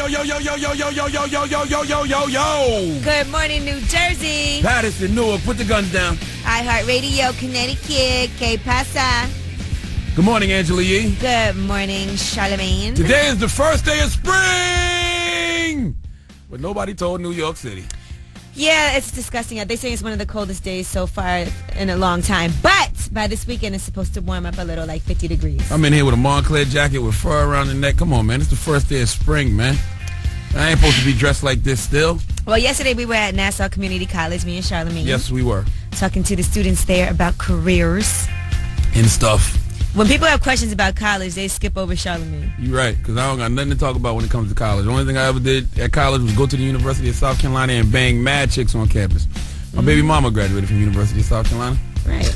yo, yo, yo, yo, yo, yo, yo, yo, yo, yo, yo, yo, yo, yo. Good morning, New Jersey. Patterson, Newark, put the guns down. iHeartRadio, Connecticut. Que pasa? Good morning, Angela Yee. Good morning, Charlamagne. Today is the first day of spring, but nobody told New York City. Yeah, it's disgusting. They say it's one of the coldest days so far in a long time. But by this weekend, it's supposed to warm up a little, like 50 degrees. I'm in here with a Montclair jacket with fur around the neck. Come on, man. It's the first day of spring, man. I ain't supposed to be dressed like this still. Well, yesterday we were at Nassau Community College, me and Charlamagne. Yes, we were. Talking to the students there about careers. And stuff. When people have questions about college, they skip over Charlamagne. You're right, because I don't got nothing to talk about when it comes to college. The only thing I ever did at college was go to the University of South Carolina and bang mad chicks on campus. My baby mama graduated from the University of South Carolina. Right.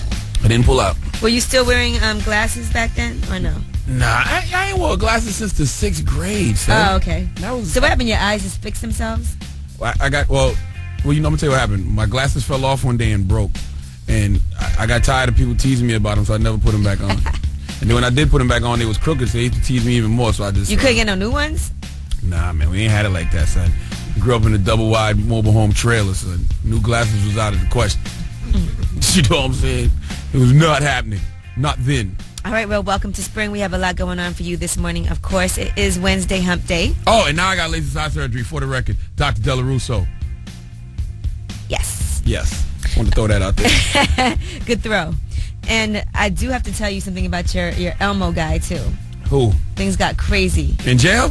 I didn't pull out. Were you still wearing glasses back then, or no? Nah, I ain't wore glasses since the 6th grade. Oh, okay. That was, so what happened? Your eyes just fixed themselves? I got, well, you know, I'm going to tell you what happened. My glasses fell off one day and broke. And I got tired of people teasing me about them, so I never put them back on. And then when I did put them back on, they was crooked, so they used to tease me even more. So I just... You couldn't get no new ones? Nah, man, we ain't had it like that, son. I grew up in a double-wide mobile home trailer, so new glasses was out of the question. You know what I'm saying? It was not happening. Not then. All right, well, welcome to spring. We have a lot going on for you this morning. Of course, it is Wednesday hump day. Oh, and now I got laser eye surgery, for the record. Dr. Della Russo. Yes. Yes. Want to throw that out there. Good throw. And I do have to tell you something about your Elmo guy, too. Who? Things got crazy. In jail?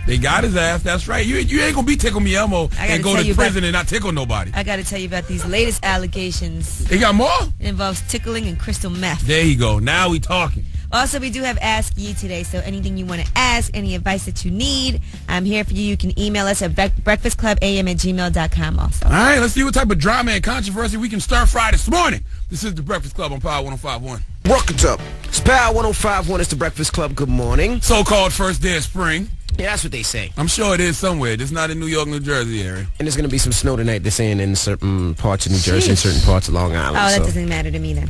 They got his ass. That's right. You ain't going to be Tickle Me Elmo and go to prison and not tickle nobody. I got to tell you about these latest allegations. They got more? It involves tickling and crystal meth. There you go. Now we talking. Also, we do have Ask Ye today, so anything you want to ask, any advice that you need, I'm here for you. You can email us at breakfastclubam@gmail.com also. All right, let's see what type of drama and controversy we can stir fry this morning. This is The Breakfast Club on Power 105.1. What's up? It's Power 105.1. It's The Breakfast Club. Good morning. So-called first day of spring. Yeah, that's what they say. I'm sure it is somewhere. Just not in New York, New Jersey area. And there's going to be some snow tonight, they're saying, in certain parts of New Jersey and certain parts of Long Island. Oh, that doesn't matter to me then.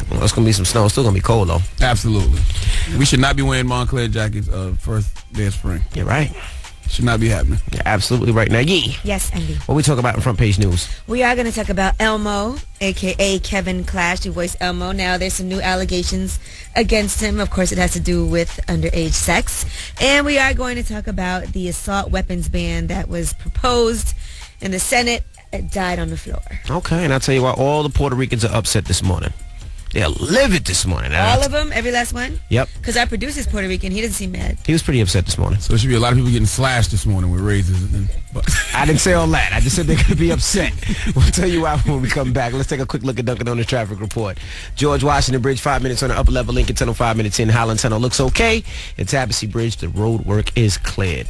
Well, it's going to be some snow. It's still going to be cold, though. Absolutely. We should not be wearing Montclair jackets first day of spring. You're right. Should not be happening. You're absolutely right. Now, Yee. Yes, Andy. What we talk about in front page news? We are going to talk about Elmo, a.k.a. Kevin Clash, who voiced Elmo. Now, there's some new allegations against him. Of course, it has to do with underage sex. And we are going to talk about the assault weapons ban that was proposed in the Senate. It died on the floor. Okay, and I'll tell you why all the Puerto Ricans are upset this morning. They're livid this morning. All of them? Every last one? Yep. Because our producer's Puerto Rican. He doesn't seem mad. He was pretty upset this morning. So there should be a lot of people getting slashed this morning with razors. But I didn't say all that. I just said they're going to be upset. We'll tell you why when we come back. Let's take a quick look at Duncan on the traffic report. George Washington Bridge, 5 minutes on the upper level. Lincoln Tunnel, 5 minutes in. Highland Tunnel looks okay. At Tabassy Bridge, the road work is cleared.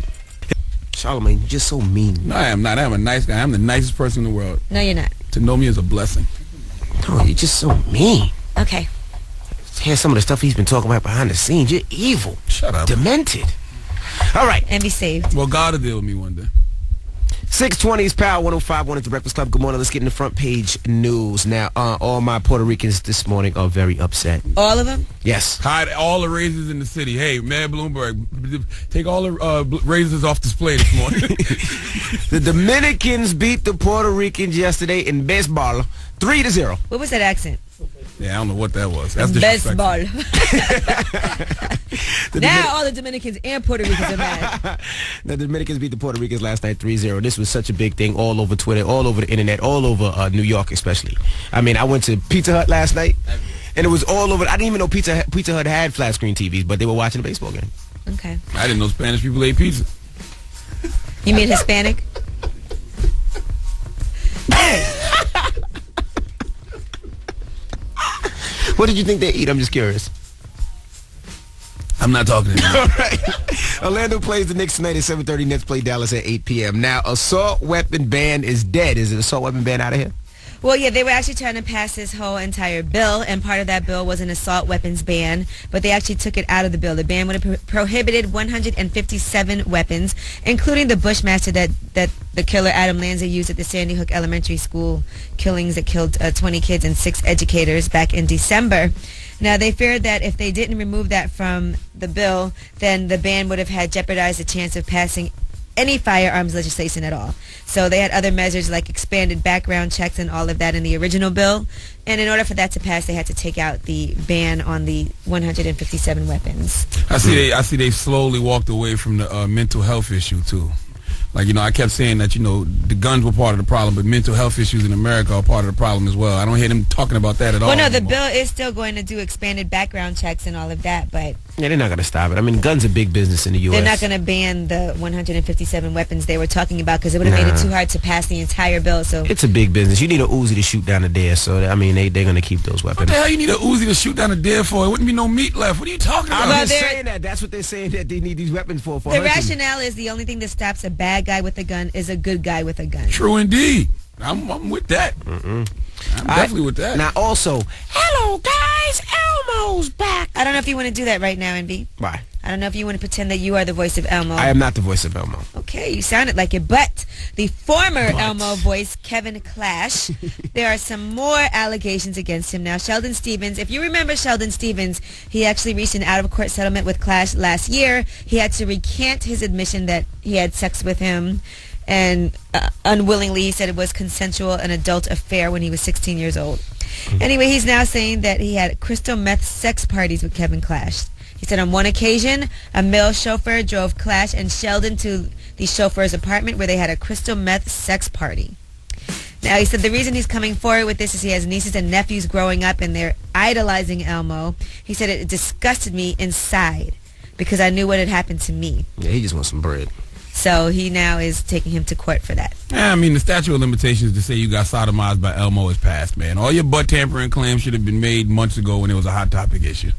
Charlamagne, you're just so mean. No, I am not. I'm a nice guy. I'm the nicest person in the world. No, you're not. To know me is a blessing. Oh, you're just so mean. Okay. Here's some of the stuff he's been talking about behind the scenes. You're evil. Shut up. Demented. All right. And be saved. Well, God will deal with me one day. 620 is Power 105.1 at the Breakfast Club. Good morning. Let's get in the front page news. Now, all my Puerto Ricans this morning are very upset. All of them? Yes. Hide all the razors in the city. Hey, Mayor Bloomberg, take all the razors off display this morning. The Dominicans beat the Puerto Ricans yesterday in baseball 3-0. What was that accent? Yeah, I don't know what that was. That's disrespectful. Now all the Dominicans and Puerto Ricans are mad. The Dominicans beat the Puerto Ricans last night 3-0. This was such a big thing all over Twitter, all over the internet, all over New York especially. I mean, I went to Pizza Hut last night, and it was all over. I didn't even know Pizza Hut had flat screen TVs, but they were watching the baseball game. Okay. I didn't know Spanish people ate pizza. You mean Hispanic? What did you think they eat? I'm just curious. I'm not talking to you. All right. Orlando plays the Knicks tonight at 7:30. Nets play Dallas at 8 p.m. Now, assault weapon ban is dead. Is it assault weapon ban out of here? Well, yeah, they were actually trying to pass this whole entire bill, and part of that bill was an assault weapons ban, but they actually took it out of the bill. The ban would have prohibited 157 weapons, including the Bushmaster that the killer Adam Lanza used at the Sandy Hook Elementary School killings that killed 20 kids and 6 educators back in December. Now, they feared that if they didn't remove that from the bill, then the ban would have had jeopardized the chance of passing any firearms legislation at all. So they had other measures like expanded background checks and all of that in the original bill. And in order for that to pass, they had to take out the ban on the 157 weapons. I see they slowly walked away from the mental health issue, too. Like, I kept saying that, the guns were part of the problem, but mental health issues in America are part of the problem as well. I don't hear them talking about that at all. Well, no, the anymore. bill is still going to do expanded background checks and all of that, but... Yeah, they're not going to stop it. I mean, guns are big business in the U.S. They're not going to ban the 157 weapons they were talking about because it would have made it too hard to pass the entire bill. So it's a big business. You need a Uzi to shoot down a deer, so, I mean, they're going to keep those What weapons. the hell you need a Uzi to shoot down a deer for? It wouldn't be no meat left. What are you talking about? I'm just saying that. That's what they're saying that they need these weapons for the hunting. rationale is the only thing that stops a bad guy with a gun is a good guy with a gun. True indeed. I'm with that. I'm definitely with that. Now, also, hello, guys. Elmo's back. I don't know if you want to do that right now, NB. Why? I don't know if you want to pretend that you are the voice of Elmo. I am not the voice of Elmo. Okay, you sounded like it, but the former Elmo voice, Kevin Clash, there are some more allegations against him now. Sheldon Stevens, if you remember Sheldon Stevens, he actually reached an out-of-court settlement with Clash last year. He had to recant his admission that he had sex with him, and unwillingly, he said it was consensual, an adult affair when he was 16 years old. Anyway, he's now saying that he had crystal meth sex parties with Kevin Clash. He said on one occasion, a male chauffeur drove Clash and Sheldon to the chauffeur's apartment where they had a crystal meth sex party. Now, he said the reason he's coming forward with this is he has nieces and nephews growing up and they're idolizing Elmo. He said it disgusted me inside because I knew what had happened to me. Yeah, he just wants some bread. So he now is taking him to court for that. Yeah, I mean, the statute of limitations to say you got sodomized by Elmo is passed, man. All your butt tampering claims should have been made months ago when it was a hot topic issue.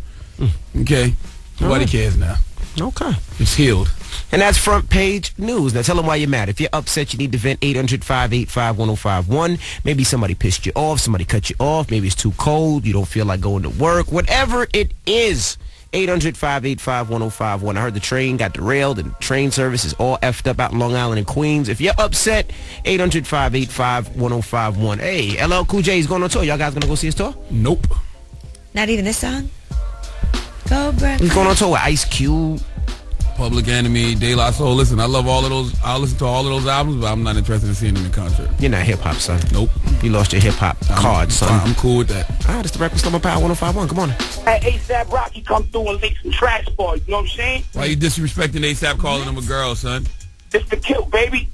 Okay? Nobody cares now. Okay. It's healed. And that's front page news. Now tell them why you're mad. If you're upset, you need to vent. 800-585-1051. Maybe somebody pissed you off. Somebody cut you off. Maybe it's too cold. You don't feel like going to work. Whatever it is. 800-585-1051. I heard the train got derailed and train service is all effed up out in Long Island and Queens. If you're upset, 800-585-1051. Hey, LL Cool J is going on tour. Y'all guys going to go see his tour? Nope. Not even this song? Go, Brett. He's going on tour with Ice Cube. Public Enemy, De La Soul. Listen, I love all of those. I'll listen to all of those albums, but I'm not interested in seeing them in concert. You're not hip-hop, son. Nope. You lost your hip-hop card, son. I'm cool with that. All right, it's the Breakfast Number Power 1051. Come on. Hey, ASAP Rocky come through and make some tracks for you. You know what I'm saying? Why you disrespecting ASAP calling him a girl, son? It's the kill, baby.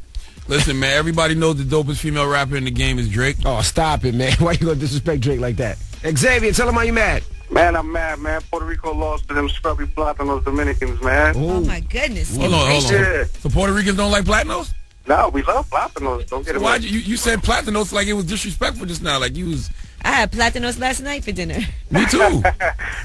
Listen, man, everybody knows the dopest female rapper in the game is Drake. Oh, stop it, man. Why you going to disrespect Drake like that? Xavier, tell him why you mad. Man, I'm mad, man. Puerto Rico lost to them scrubby Platinos Dominicans, man. Oh, my goodness. Hold on. Yeah. So Puerto Ricans don't like Platinos? No, we love Platinos. Don't get it Why wrong. you said Platinos like it was disrespectful just now, like you was... I had platanos last night for dinner. Me too.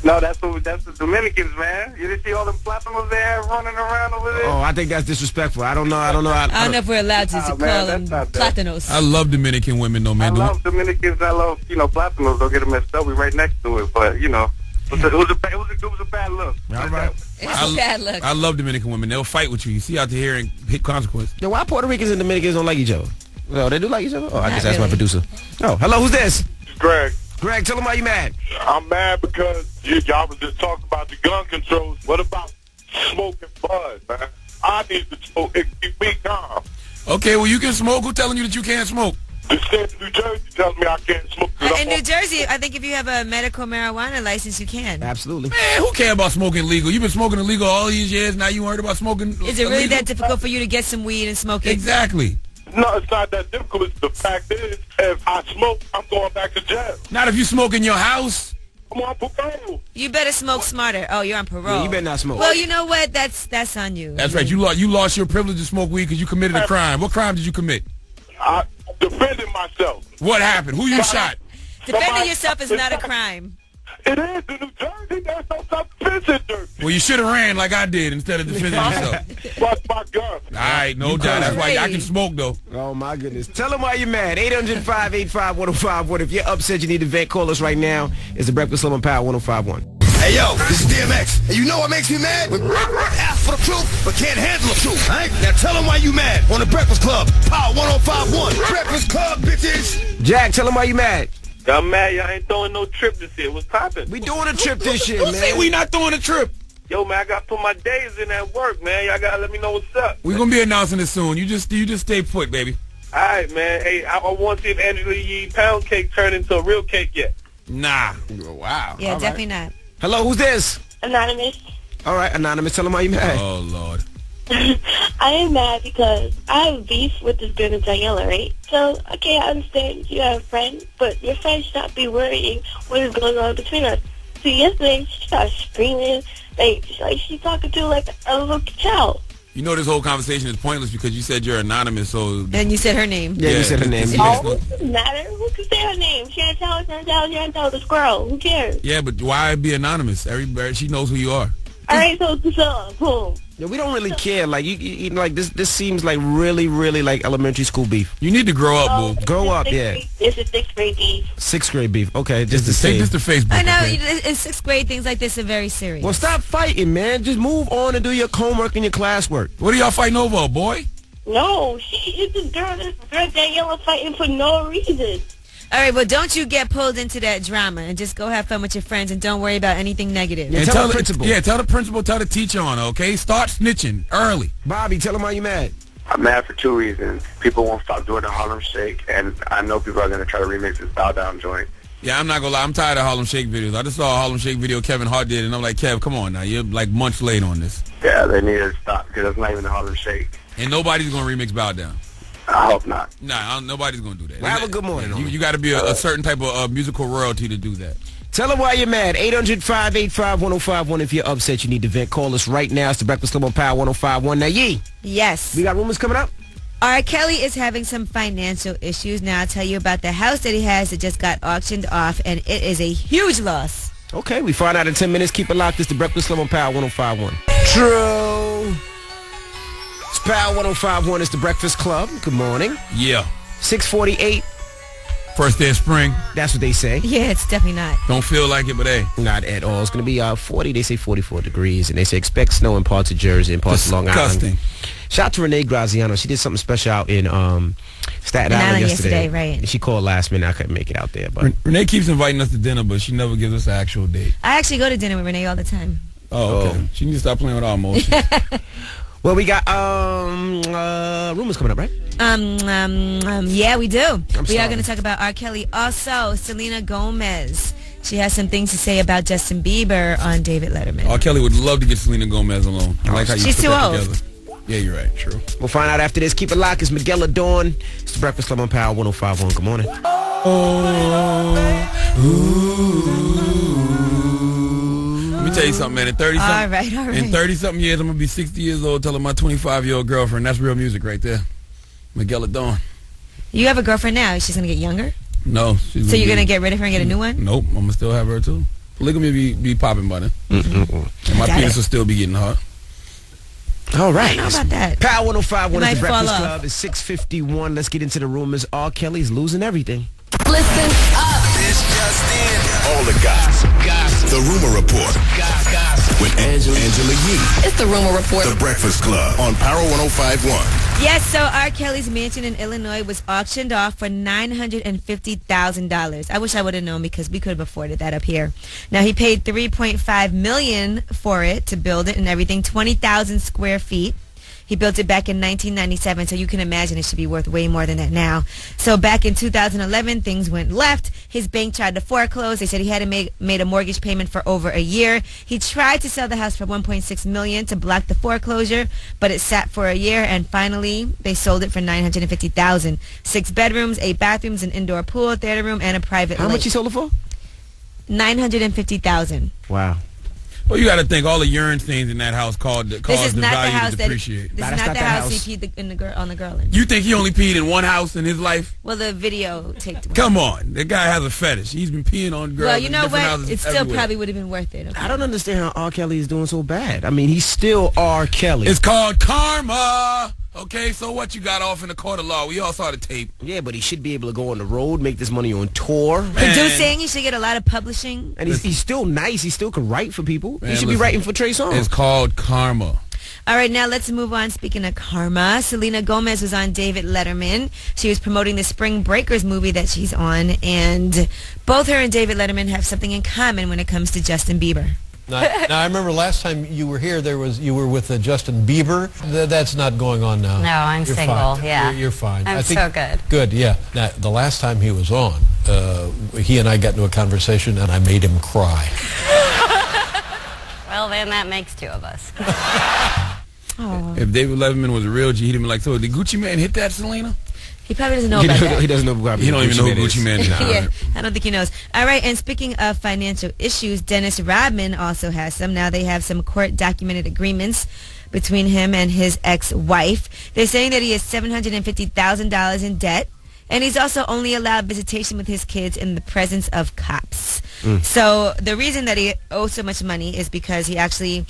No, that's the Dominicans, man. You didn't see all them Platinos they have running around over there? Oh, I think that's disrespectful. I don't know. I don't know if we're allowed to call man, them that's not that. platanos. I love Dominican women, though, I man. love Dominicans. I love, Platinos. Don't get them messed up. We right next to it, but, it was a bad look. All right. It's a bad look. I love Dominican women. They'll fight with you. You see out here and hit consequence. Yo, why Puerto Ricans and Dominicans don't like each other? No, they do like each other? Oh, I guess that's my really. producer. Oh, hello, who's this? Greg, Greg, tell him why you mad. I'm mad because y'all was just talking about the gun controls. What about smoking bud, man? I need to smoke. It keep me calm. Okay, well, you can smoke. Who's telling you that you can't smoke? The state of New Jersey tells me I can't smoke. In New Jersey, I think if you have a medical marijuana license, you can. Absolutely. Man, who cares about smoking legal? You've been smoking illegal all these years. Now you heard about smoking Is it really illegal? that difficult for you to get some weed and smoke it? Exactly. No, it's not that difficult. The fact is, if I smoke, I'm going back to jail. Not if you smoke in your house. I'm on parole. You better smoke smarter. Oh, you're on parole. Yeah, you better not smoke. Well, you know what? That's on you. That's right. You lost your privilege to smoke weed because you committed a crime. What crime did you commit? I defended myself. What happened? Who you shot? Defending yourself is not a crime. It is in New Jersey. There's no such fish in Jersey. Well, you should have ran like I did instead of defending yourself. Watch my gun. All right, no doubt. That's why I can smoke, though. Oh, my goodness. Tell them why you're mad. 800-585-1051. If you're upset, you need to vent. Call us right now. It's the Breakfast Club on Power 105.1. Hey, yo, this is DMX. And you know what makes me mad? When ask for the truth, but can't handle the truth. All right? Now tell them why you mad on the Breakfast Club. Power 105.1. Breakfast Club, bitches. Jack, tell them why you mad. Y'all mad? Y'all ain't throwing no trip this year. What's poppin'? We doing a trip this year, Who man. say we not throwing a trip? Yo, man, I got to put my days in at work, man. Y'all got to let me know what's up. We're going to be announcing it soon. You just stay put, baby. All right, man. Hey, I want to see if Angela Yee pound cake turned into a real cake yet. Nah. Wow. Yeah, All definitely right. not. Hello, who's this? Anonymous. All right, Anonymous, tell them why you mad. Oh, Lord. I am mad because I have beef with this girl Daniela, right? So, okay, I understand you have a friend, but your friend should not be worrying what is going on between us. So yesterday, she started screaming, like she's talking to like a little child. You know this whole conversation is pointless because you said you're anonymous, so... And you said her name. Yeah, you said her name. Oh, it doesn't matter. Who can say her name? She ain't tell the squirrel. Who cares? Yeah, but why be anonymous? Everybody, she knows who you are. All right, so boom. Yeah, we don't really care. Like you like this seems like really like elementary school beef. You need to grow up, boo. Grow up, yeah. It's a 6th grade beef. 6th grade beef. Okay, just to Take say. this to Facebook. I know, okay? in 6th grade, things like this are very serious. Well, stop fighting, man. Just move on and do your homework and your classwork. What are y'all fighting over, boy? No, it's this girl Daniela fighting for no reason. All right, well, don't you get pulled into that drama and just go have fun with your friends and don't worry about anything negative. Yeah, And tell the principal. Yeah, tell the principal, tell the teacher on her, okay? Start snitching early. Bobby, tell them why you mad. I'm mad for two reasons. People won't stop doing the Harlem Shake, and I know people are going to try to remix this Bow Down joint. Yeah, I'm not gonna lie. I'm tired of Harlem Shake videos. I just saw a Harlem Shake video Kevin Hart did, and I'm like, Kev, come on now. You're like months late on this. Yeah, they need to stop because it's not even the Harlem Shake. And nobody's gonna remix Bow Down. I hope not. Nah, nobody's gonna do that. Well, have a good morning. You got to be a certain type of musical royalty to do that. Tell them why you're mad. 800-585-1051. If you're upset, you need to vent. Call us right now. It's the Breakfast Club on Power 105.1. Now, Yee, Yes. we got rumors coming up? R. Kelly is having some financial issues. Now I'll tell you about the house that he has that just got auctioned off, and it is a huge loss. Okay, we find out in 10 minutes. Keep it locked. It's the Breakfast Club on Power 105.1. True. It's Power 105.1. It's the Breakfast Club. Good morning. Yeah. 6:48. First day of spring. That's what they say. Yeah, it's definitely not. Don't feel like it, but hey. Not at all. It's going to be 40. They say 44 degrees. And they say expect snow in parts of Jersey and parts of Long Island. Disgusting. Shout out to Renee Graziano. She did something special out in Staten Island yesterday. Right. And she called last minute. I couldn't make it out there. But Renee keeps inviting us to dinner, but she never gives us an actual date. I actually go to dinner with Renee all the time. Oh, okay. Oh. She needs to stop playing with our emotions. well, we got rumors coming up, right? Yeah, we do. We sorry. are going to talk about R. Kelly. Also, Selena Gomez. She has some things to say about Justin Bieber on David Letterman. R. Kelly would love to get Selena Gomez alone. I like how you She's put too that old. together. Yeah, you're right. True. We'll find out after this. Keep it locked. It's Miguel Dawn. It's the Breakfast Club on Power 105.1. Good morning. Let me tell you something, man. In 30 something, All right. in 30-something years, I'm going to be 60 years old telling my 25-year-old girlfriend. That's real music right there. Miguel Dawn. You have a girlfriend now. She's going to get younger? No. So you're going to get rid of her and get a new one? Nope. I'm going to still have her, too. Polygamy be popping by then. And my Got penis it. will still be getting hot. All right. How about that? Power 105.1 It is the might Breakfast fall Club. It's 6:51. Let's get into the rumors. R. Kelly's losing everything. Listen up. This just in. All the gossip. The Rumor Report. With Angela Yee. It's the Rumor Report. The Breakfast Club on Power 105.1. Yes, so R. Kelly's mansion in Illinois was auctioned off for $950,000. I wish I would have known because we could have afforded that up here. Now, he paid $3.5 million for it to build it and everything, 20,000 square feet. He built it back in 1997, so you can imagine it should be worth way more than that now. So back in 2011, things went left. His bank tried to foreclose. They said he hadn't made a mortgage payment for over a year. He tried to sell the house for $1.6 million to block the foreclosure, but it sat for a year, and finally they sold it for $950,000. 6 bedrooms, 8 bathrooms, an indoor pool, theater room, and a private How lake. much he sold it for? $950,000. Wow. Well, you got to think all the urine stains in that house caused the value to depreciate. This is not the house he peed on the girl in. You think he only peed in one house in his life? Well, the video taped. Come on, the guy has a fetish. He's been peeing on girls. Well, you in know different what? houses It still everywhere. probably would have been worth it. Okay? I don't understand how R. Kelly is doing so bad. I mean, he's still R. Kelly. It's called karma. Okay, so what you got off in the court of law? We all saw the tape. Yeah, but he should be able to go on the road, make this money on tour. The dude saying he should get a lot of publishing. And he's still nice. He still can write for people. Man, he should be writing for Trey Songz. It's called karma. All right, now let's move on. Speaking of karma, Selena Gomez was on David Letterman. She was promoting the Spring Breakers movie that she's on, and both her and David Letterman have something in common when it comes to Justin Bieber. Now, I remember last time you were here, you were with Justin Bieber. That's not going on now. No, I'm You're single. Fine. Yeah, you're fine. I'm I think, so good. Good, yeah. Now, the last time he was on, he and I got into a conversation, and I made him cry. Well, then that makes two of us. Oh. If David Letterman was a real G, he'd have been like, so did Gucci Man hit that, Selena? He probably doesn't know about that. He doesn't know who He don't even know who Gucci Man is. Yeah, I don't think he knows. All right, and speaking of financial issues, Dennis Rodman also has some. Now they have some court-documented agreements between him and his ex-wife. They're saying that he has $750,000 in debt, and he's also only allowed visitation with his kids in the presence of cops. So the reason that he owes so much money is because he actually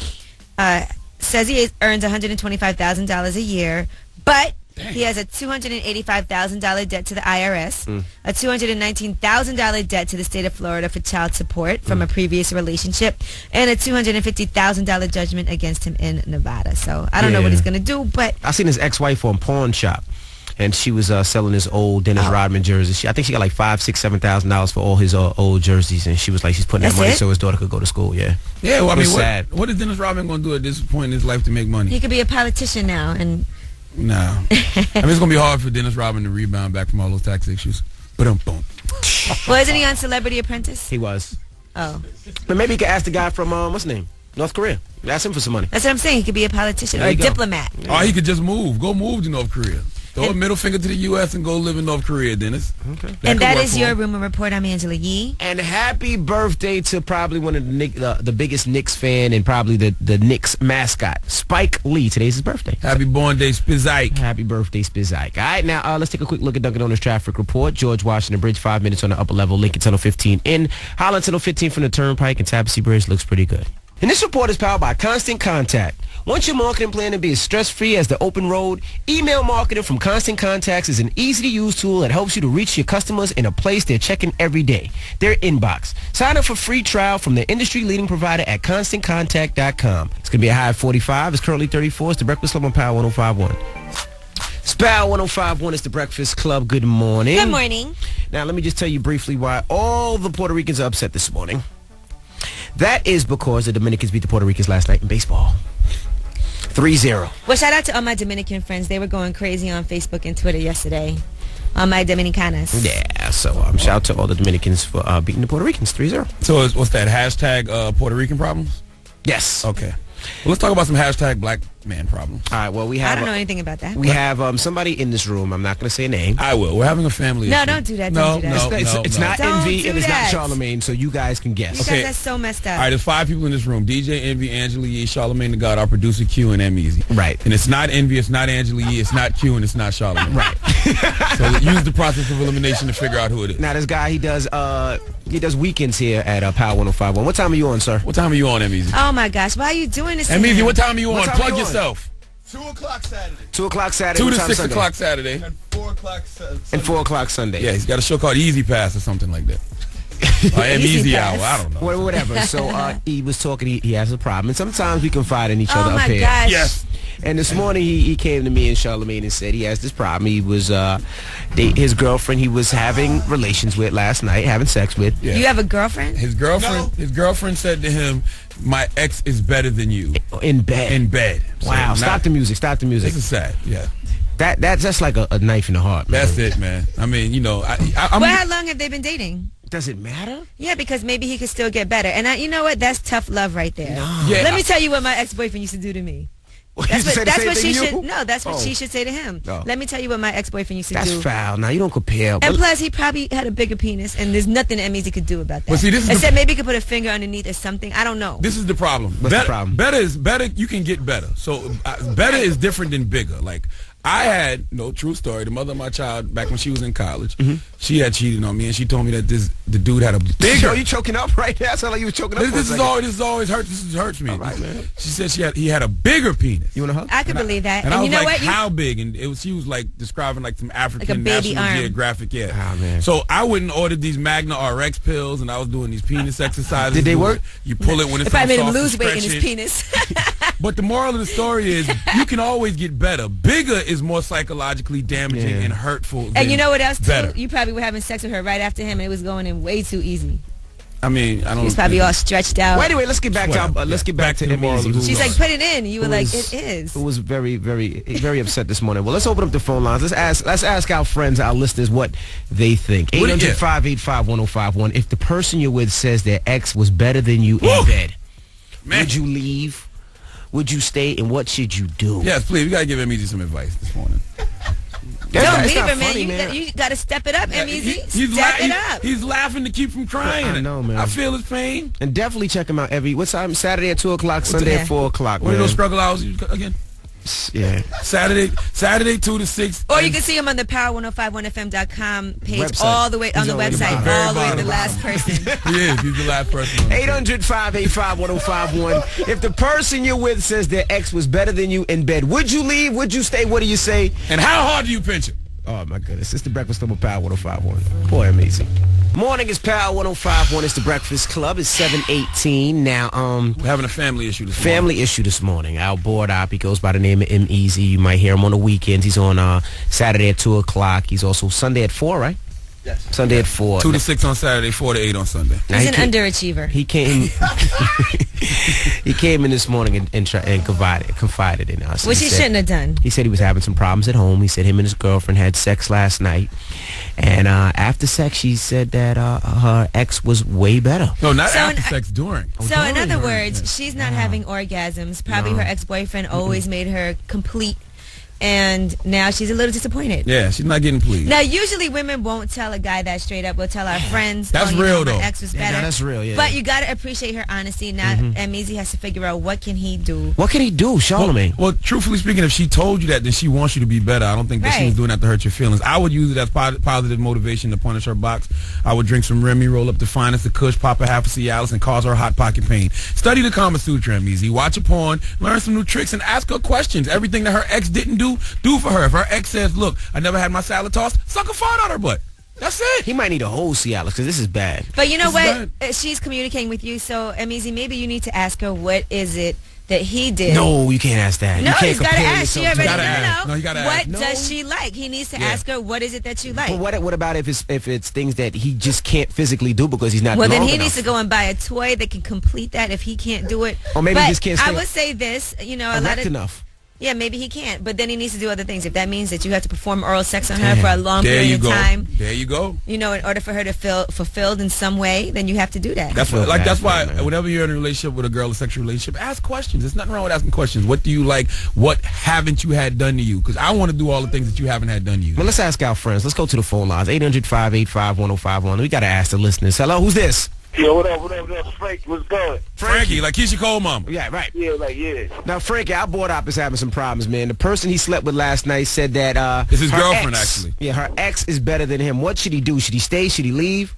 says he earns $125,000 a year, but he has a $285,000 debt to the IRS, a $219,000 debt to the state of Florida for child support from a previous relationship, and a $250,000 judgment against him in Nevada. So I don't know what he's going to do, but... I seen his ex-wife on Pawn Shop, and she was selling his old Dennis Rodman jersey. I think she got like $5,000, $6,000, $7,000 for all his old jerseys, and she was like, she's putting that money so his daughter could go to school. Yeah. Yeah, well, I mean, sad. what is Dennis Rodman going to do at this point in his life to make money? He could be a politician now, and... No. I mean, it's going to be hard for Dennis Rodman to rebound back from all those tax issues. Boom. Well, isn't he on Celebrity Apprentice? He was. Oh. But maybe he could ask the guy from, what's his name? North Korea. Ask him for some money. That's what I'm saying. He could be a politician or There a you go. diplomat. Or he could just move. Go move to North Korea. Throw a middle finger to the U.S. and go live in North Korea, Dennis. Okay. And that is your rumor report. I'm Angela Yee. And happy birthday to probably one of the biggest Knicks fan and probably the Knicks mascot, Spike Lee. Today's his birthday. Happy born day, Spizike. Happy birthday, Spizike. All right, now let's take a quick look at Dunkin' Donuts traffic report. George Washington Bridge, 5 minutes on the upper level. Lincoln Tunnel 15 in. Holland Tunnel 15 from the Turnpike, and Tabassy Bridge looks pretty good. And this report is powered by Constant Contact. Want your marketing plan to be as stress-free as the open road? Email marketing from Constant Contacts is an easy-to-use tool that helps you to reach your customers in a place they're checking every day, their inbox. Sign up for free trial from the industry-leading provider at ConstantContact.com. It's going to be a high of 45. It's currently 34. It's the Breakfast Club on Power 105.1. Power 105.1 is the Breakfast Club. Good morning. Good morning. Now, let me just tell you briefly why all the Puerto Ricans are upset this morning. That is because the Dominicans beat the Puerto Ricans last night in baseball. 3-0. Well, shout out to all my Dominican friends. They were going crazy on Facebook and Twitter yesterday. All my Dominicanas. Yeah, so shout out to all the Dominicans for beating the Puerto Ricans 3-0. So what's that, hashtag Puerto Rican problems? Yes. Okay. Well, let's talk about some hashtag black man problems. All right, well, we have... I don't know anything about that. We have somebody in this room. I'm not going to say a name. I will. We're having a family No, issue. don't do that. No, Don't do that. It's not Don't Envy do and it's not that. Charlemagne, so you guys can guess. You guys, that's so messed up. All right, there's 5 people in this room. DJ, Envy, Angela Yee, Charlemagne the God, our producer Q, and M Easy. Right. And it's not Envy, it's not Angela Yee, it's not Q, and it's not Charlemagne. Right. So use the process of elimination to figure out who it is. Now, this guy, he does weekends here at Power 105.1. What time are you on, sir? What time are you on, M Easy? Oh, my gosh. Why are you doing this to M Easy, him? what time are you What on? time Plug are you on? yourself. 2 o'clock Saturday. 2 o'clock Saturday. 2 What to time 6 Sunday? o'clock Saturday. And 4 o'clock Sunday. And 4 o'clock Sunday. Yeah, he's got a show called Easy Pass or something like that. Or M Easy Easy Pass. Hour. I don't know. Whatever. So he was talking. He has a problem, and sometimes we confide in each other Oh, up my here. gosh. Yes. And this morning he came to me and Charlemagne and said he has this problem. He was his girlfriend he was having relations with last night, having sex with. Yeah. You have a girlfriend? His girlfriend said to him, "My ex is better than you." In bed. In bed. So Wow. not- Stop the music. Stop the music. This is sad. Yeah. That's like a knife in the heart, man. That's it, man. I mean, you know, I'm... Well, how long have they been dating? Does it matter? Yeah, because maybe he could still get better. And you know what? That's tough love right there. Yeah, Let me tell you what my ex-boyfriend used to do to me. That's what she should. No, that's what she should say to him. Oh. Let me tell you what my ex-boyfriend used to do. That's foul. Now you don't compare. And plus, he probably had a bigger penis, and there's nothing that Easy could do about that. But see, this is except maybe he could put a finger underneath or something. I don't know. This is the problem. What's the problem? Better is better. You can get better. So better is different than bigger. Like I had true story. The mother of my child, back when she was in college, she had cheated on me, and she told me that the dude had a bigger. Are you choking up right now? Sound like you were choking up. This always hurts. This hurts me. All right, man. She said he had a bigger penis. You want to hug? I could believe that. And I was you know like, what? how big? And she was like describing like some African baby National arm. Geographic. Yeah. Oh, man. So I went and ordered these Magna RX pills, and I was doing these penis exercises. Did they work? You pull it when it's If I made him soft and lose weight in stretch his it. penis. But the moral of the story is you can always get better. Bigger is more psychologically damaging and hurtful. And you know what else, too? Better. You probably were having sex with her right after him, and it was going in way too easy. I mean, I don't. He was probably all stretched out. Well, anyway, let's get back to the moral of the She's story. like, put it in. You were like, it is. Who was very, very, very upset this morning. Well, let's open up the phone lines. Let's ask our friends, our listeners, what they think. 800-585-1051. If the person you're with says their ex was better than you in bed, would you leave? Would you stay? And what should you do? Yes, please. We gotta give him easy some advice this morning. Don't leave not her, man. funny, You got to step it up, M-Easy. He's Step it up. He's laughing to keep from crying. I know, man. I feel his pain. And definitely check him out what time? Saturday at 2 o'clock, Sunday at 4 o'clock. What are those struggle hours again? Yeah. Saturday 2 to 6. Or you can see him on the Power1051FM.com page, Website. all the way on the He's website, very all the way to the bottom. last person. He is. He's the last person. 800-585-1051. If the person you're with says their ex was better than you in bed, would you leave? Would you stay? What do you say? And how hard do you pinch him? Oh, my goodness. It's the Breakfast Club with Power 105.1. Boy, amazing. Morning is Power 105.1. It's the Breakfast Club. It's 7:18. Now, We're having a family issue this morning. Our board op, he goes by the name of M-Easy. You might hear him on the weekends. He's on Saturday at 2 o'clock. He's also Sunday at 4, right? Yes. Sunday at 4. 2 to 6 on Saturday, 4 to 8 on Sunday. Now, He's an underachiever. He came. He came in this morning and confided in us. Which he shouldn't have done. He said he was having some problems at home. He said him and his girlfriend had sex last night, and after sex, she said that her ex was way better. No, not after sex, during. So in other words, she's not having orgasms. Probably her ex-boyfriend always made her complete. And now she's a little disappointed. Yeah, she's not getting pleased. Now, usually women won't tell a guy that straight up. We'll tell our friends. That's you real, know, though. My ex was better. Yeah, that's real, yeah. But you got to appreciate her honesty. Now, M-Easy has to figure out what can he do. What can he do, Charlamagne? Well, truthfully speaking, if she told you that, then she wants you to be better. I don't think that she was doing that to hurt your feelings. I would use it as positive motivation to punish her box. I would drink some Remy, roll up the finest, the Kush, pop a half a Cialis, and cause her hot pocket pain. Study the Kama Sutra, M-Easy. Watch a porn, learn some new tricks, and ask her questions. Everything that her ex didn't do for her. If her ex says, look, I never had my salad tossed, suck a fart out her butt. That's it. He might need a whole Cialis because this is bad. But you know what? She's communicating with you, so M-Easy, maybe you need to ask her what is it that he did. No, you can't ask that. No, you can't he's got to compare ask. She yourself to- already No, you gotta what ask. does she like? He needs to ask her, what is it that you like? But what about if it's things that he just can't physically do because he's not Well, then long he enough? needs to go and buy a toy that can complete that if he can't do it. Or maybe but he just can't stay I would say this, you know, a lot erect of enough. Yeah, maybe he can't, but then he needs to do other things. If that means that you have to perform oral sex on her for a long period of time, there you go. you know, in order for her to feel fulfilled in some way, then you have to do that. That's why whenever you're in a relationship with a girl, a sexual relationship, ask questions. There's nothing wrong with asking questions. What do you like? What haven't you had done to you? Because I want to do all the things that you haven't had done to you. Well, let's ask our friends. Let's go to the phone lines. 800-585-1051. We got to ask the listeners. Hello, who's this? Yo, what up, Frank? What's good? Frankie, like Keisha Cole mom. Yeah, right. Yeah. Now, Frankie, our board op is having some problems, man. The person he slept with last night said that it's his her girlfriend, ex, actually. Yeah, her ex is better than him. What should he do? Should he stay? Should he leave?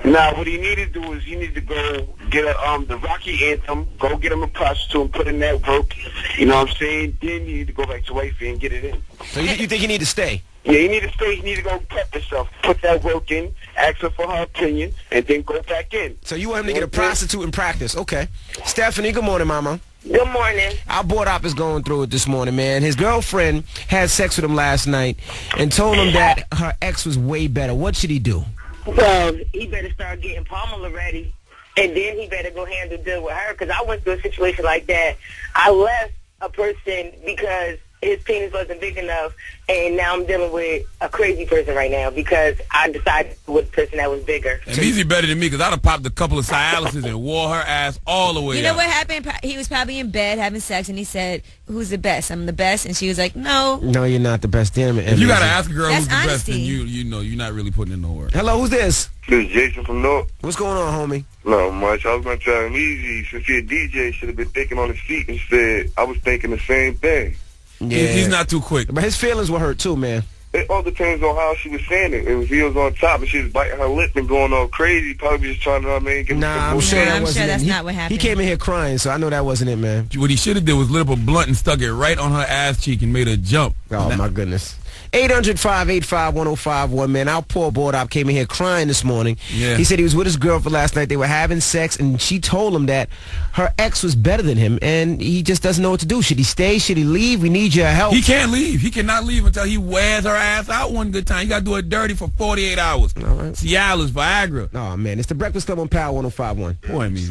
Now, what he need to do is you need to go get the Rocky Anthem, go get him a prostitute and put in that work. You know what I'm saying? Then you need to go back to wifey and get it in. So you think he need to stay? Yeah, you need to stay. You need to go prep yourself. Put that work in, ask her for her opinion, and then go back in. So you want him to get a prostitute in practice. Okay. Stephanie, good morning, mama. Good morning. Our board op is going through it this morning, man. His girlfriend had sex with him last night and told him that her ex was way better. What should he do? Well, he better start getting Pamela ready, and then he better go handle deal with her, because I went through a situation like that. I left a person because his penis wasn't big enough, and now I'm dealing with a crazy person right now because I decided with a person that was bigger. And easy better than me because I'd have popped a couple of Cialises and wore her ass all the way You know out. what happened? He was probably in bed having sex, and he said, "Who's the best? I'm the best." And she was like, "No." No, you're not the best. Damn it. If you got to ask a girl That's who's the best, honesty. then you know you're not really putting in no work. Hello, who's this? This is Jason from North. What's going on, homie? Not much. I was going to tell him easy. Since he a DJ, should have been thinking on his feet and said, I was thinking the same thing. Yeah. He's not too quick. But his feelings were hurt too, man. It all depends on how she was saying it. If he was on top and she was biting her lip and going all crazy, probably just trying to, get Nah, I'm some sure Nah, that I'm wasn't sure it. that's He- not what happened. He came in here crying, so I know that wasn't it, man. What he should have did was lit up a blunt and stuck it right on her ass cheek and made her jump. Oh, my goodness. 800-585-1051, man. Our poor board op came in here crying this morning. Yeah. He said he was with his girlfriend last night. They were having sex, and she told him that her ex was better than him, and he just doesn't know what to do. Should he stay? Should he leave? We need your help. He can't leave. He cannot leave until he wears her ass out one good time. You got to do it dirty for 48 hours. All right. Cialis, Viagra. Oh, man. It's the Breakfast Club on Power 105.1. Boy, me.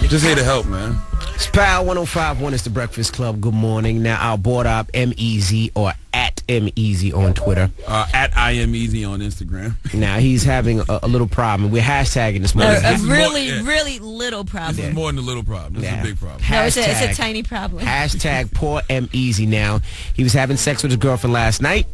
Just here to help, man. It's Power 105.1. It's the Breakfast Club. Good morning. Now, our board op, M-Easy, or at M-Easy on Twitter. At I am easy on Instagram. Now, he's having a little problem. We're hashtagging this morning. A This is more- really, yeah. really little This problem. is more than a little problem. This is a big problem. No, it's a Hashtag- tiny problem. Hashtag poor M-Easy now. He was having sex with his girlfriend last night,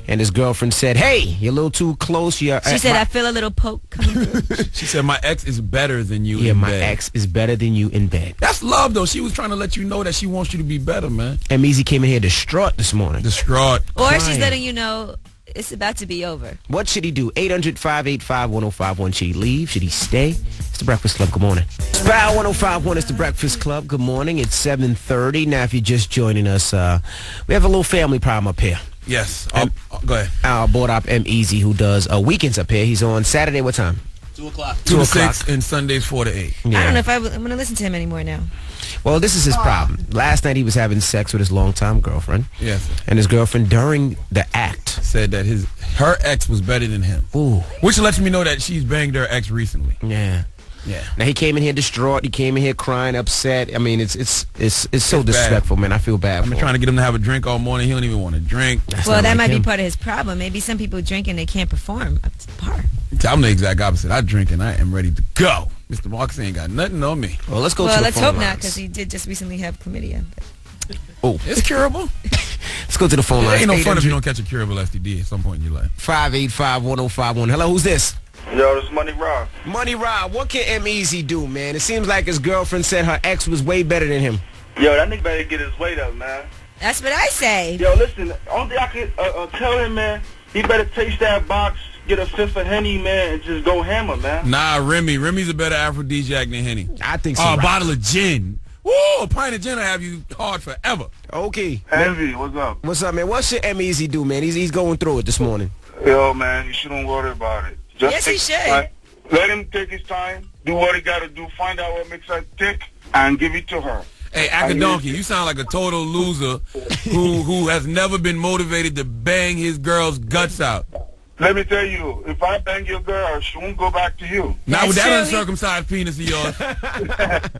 and his girlfriend said, "Hey, you're a little too close." She said, "I feel a little poke coming through." She said, my ex is better than you yeah, in my bed. ex is better than you in bed." That's love, though. She was trying to let you know that she wants you to be better, man. M-Easy came in here distraught this morning. Distraught. Or she's Crying. letting you know it's about to be over. What should he do? 800-585-1051. Should he leave? Should he stay? It's the Breakfast Club. Good morning. It's Power 105.1. It's the Breakfast Club. Good morning. It's 7:30. Now, if you're just joining us, we have a little family problem up here. Yes. Go ahead. Our board op M-Easy, who does weekends up here. He's on Saturday. What time? 2 o'clock. 2 to o'clock. 6 and Sundays 4 to 8. I don't know if I'm going to listen to him anymore now. Well, this is his problem. Last night he was having sex with his longtime girlfriend. Yes. And his girlfriend, during the act, Said that her ex was better than him. ooh, Which lets me know that she's banged her ex recently. yeah. Yeah. Now he came in here distraught. He came in here crying, upset. I mean, it's so bad. disrespectful, man. I feel bad I've for been him. trying to get him to have a drink all morning. He don't even want to drink. That's Well, not that like might him. be part of his problem. Maybe some people drink and they can't perform up to par. I'm the exact opposite. I drink and I am ready to go. Mr. Marcus ain't got nothing on me. Well, let's go to Well, the let's phone hope not, lines. because he did just recently have chlamydia. Oh, It's curable. let's go to the phone It lines. ain't no fun if you don't catch a curable STD at some point in your life. 585-1051. Hello, who's this? Yo, this Money Rob. Money Rob. What can M-Easy do, man? It seems like his girlfriend said her ex was way better than him. Yo, that nigga better get his weight up, man. That's what I say. Yo, listen, only thing I can tell him, man, he better taste that box, get a fifth of Henny, man, and just go hammer, man. Nah, Remy. Remy's a better aphrodisiac than Henny. I think so. Oh, a Rob. bottle of gin. Woo, a pint of gin will have you hard forever. Okay. Envy, what's up? What's up, man? What should M-Easy do, man? He's going through it this morning. Yo, man, you shouldn't worry about it. Just Yes, he take his should. time. Let him take his time, do what he got to do, find out what makes her tick, and give it to her. Hey, Akadonkey, you sound like a total loser who has never been motivated to bang his girl's guts out. Let me tell you, if I bang your girl, she won't go back to you. Not with That's that true. uncircumcised penis of yours.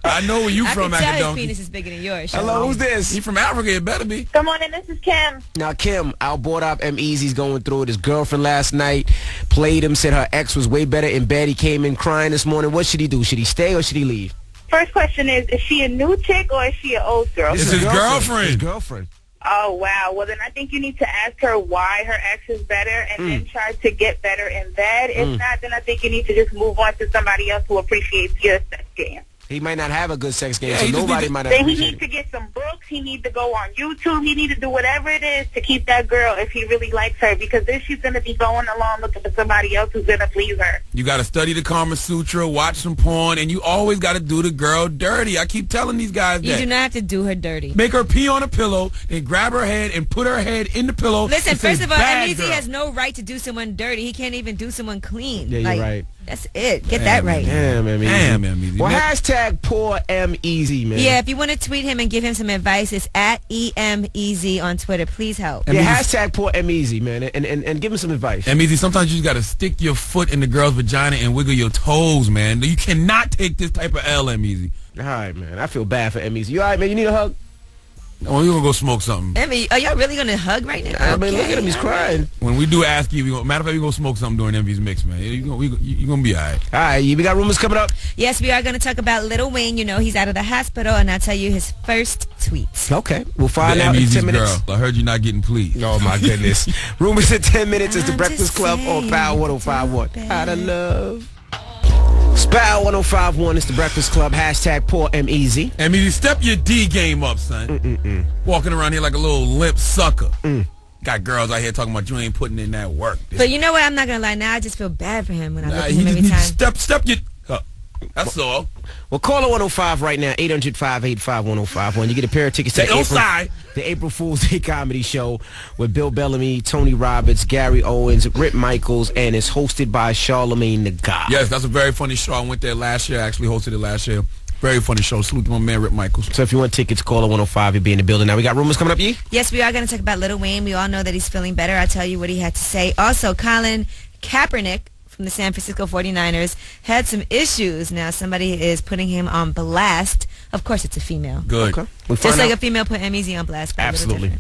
I know where you I from, can tell his Akadonkey. penis is bigger than yours. Hello, who's this? He from Africa, it better be. Good morning, this is Kim. Now, Kim, our board op M-Easy's going through it. His girlfriend last night played him, said her ex was way better in bed. He came in crying this morning. What should he do? Should he stay or should he leave? First question is she a new chick or is she an old girl? It's his girlfriend. His girlfriend. Oh, wow. Well, then I think you need to ask her why her ex is better and then try to get better in bed. If not, then I think you need to just move on to somebody else who appreciates your sex game. He might not have a good sex game, Yeah, so he just nobody need to- might have Then he appreciated needs to it. get some books. He needs to go on YouTube. He needs to do whatever it is to keep that girl if he really likes her. Because then she's going to be going along looking for somebody else who's going to please her. You got to study the Kama Sutra, watch some porn, and you always got to do the girl dirty. I keep telling these guys You that. do not have to do her dirty. Make her pee on a pillow, then grab her head and put her head in the pillow. Listen, and say, first of all, "Bad M-Easy girl." has no right to do someone dirty. He can't even do someone clean. Yeah, you're Like, right. That's it. Get that right. Damn, M-Easy. Damn, M-Easy. Well, Next- hashtag poor M-Easy, man. Yeah, if you want to tweet him and give him some advice, it's at EMEZ on Twitter. Please help. Yeah, M-Easy- hashtag poor M-Easy, man, and give him some advice. M-Easy, sometimes you just got to stick your foot in the girl's vagina and wiggle your toes, man. You cannot take this type of L, M-Easy. All right, man. I feel bad for M-Easy. You all right, man? You need a hug? Oh, we're going to go smoke something. Envy, are y'all really going to hug right now? I mean, look at him. He's crying. When we do ask you, matter of fact, we're going to smoke something during Envy's mix, man. You're going to be all right. All right, we got rumors coming up. Yes, we are going to talk about Lil Wayne. You know, he's out of the hospital, and I'll tell you his first tweet. Okay, we'll find out in 10 minutes. Girl, I heard you're not getting pleased. Oh, my goodness. Rumors in 10 minutes is the Breakfast Club on Power 105.1. Out of love. Power 105.1 is the Breakfast Club. Hashtag poor MEZ. MEZ, step your D game up, son. Walking around here like a little limp sucker. Got girls out here talking about you ain't putting in that work. But you know what? I'm not going to lie. Now I just feel bad for him when I look at you him every just time. need to step your... That's all. Well, call 105 right now, 800-585-1051. You get a pair of tickets to the April Fool's Day comedy show with Bill Bellamy, Tony Roberts, Gary Owens, Rip Michaels, and it's hosted by Charlamagne the God. Yes, that's a very funny show. I went there last year. I actually hosted it last year. Very funny show. Salute to my man, Rip Michaels. So if you want tickets, call 105. You'll be in the building. Now, we got rumors coming up, Yee? Yes, we are going to talk about Lil Wayne. We all know that he's feeling better. I'll tell you what he had to say. Also, Colin Kaepernick from the San Francisco 49ers had some issues. Now, somebody is putting him on blast. Of course, it's a female. Good. Okay. Just like a female put MEZ on blast. Absolutely. All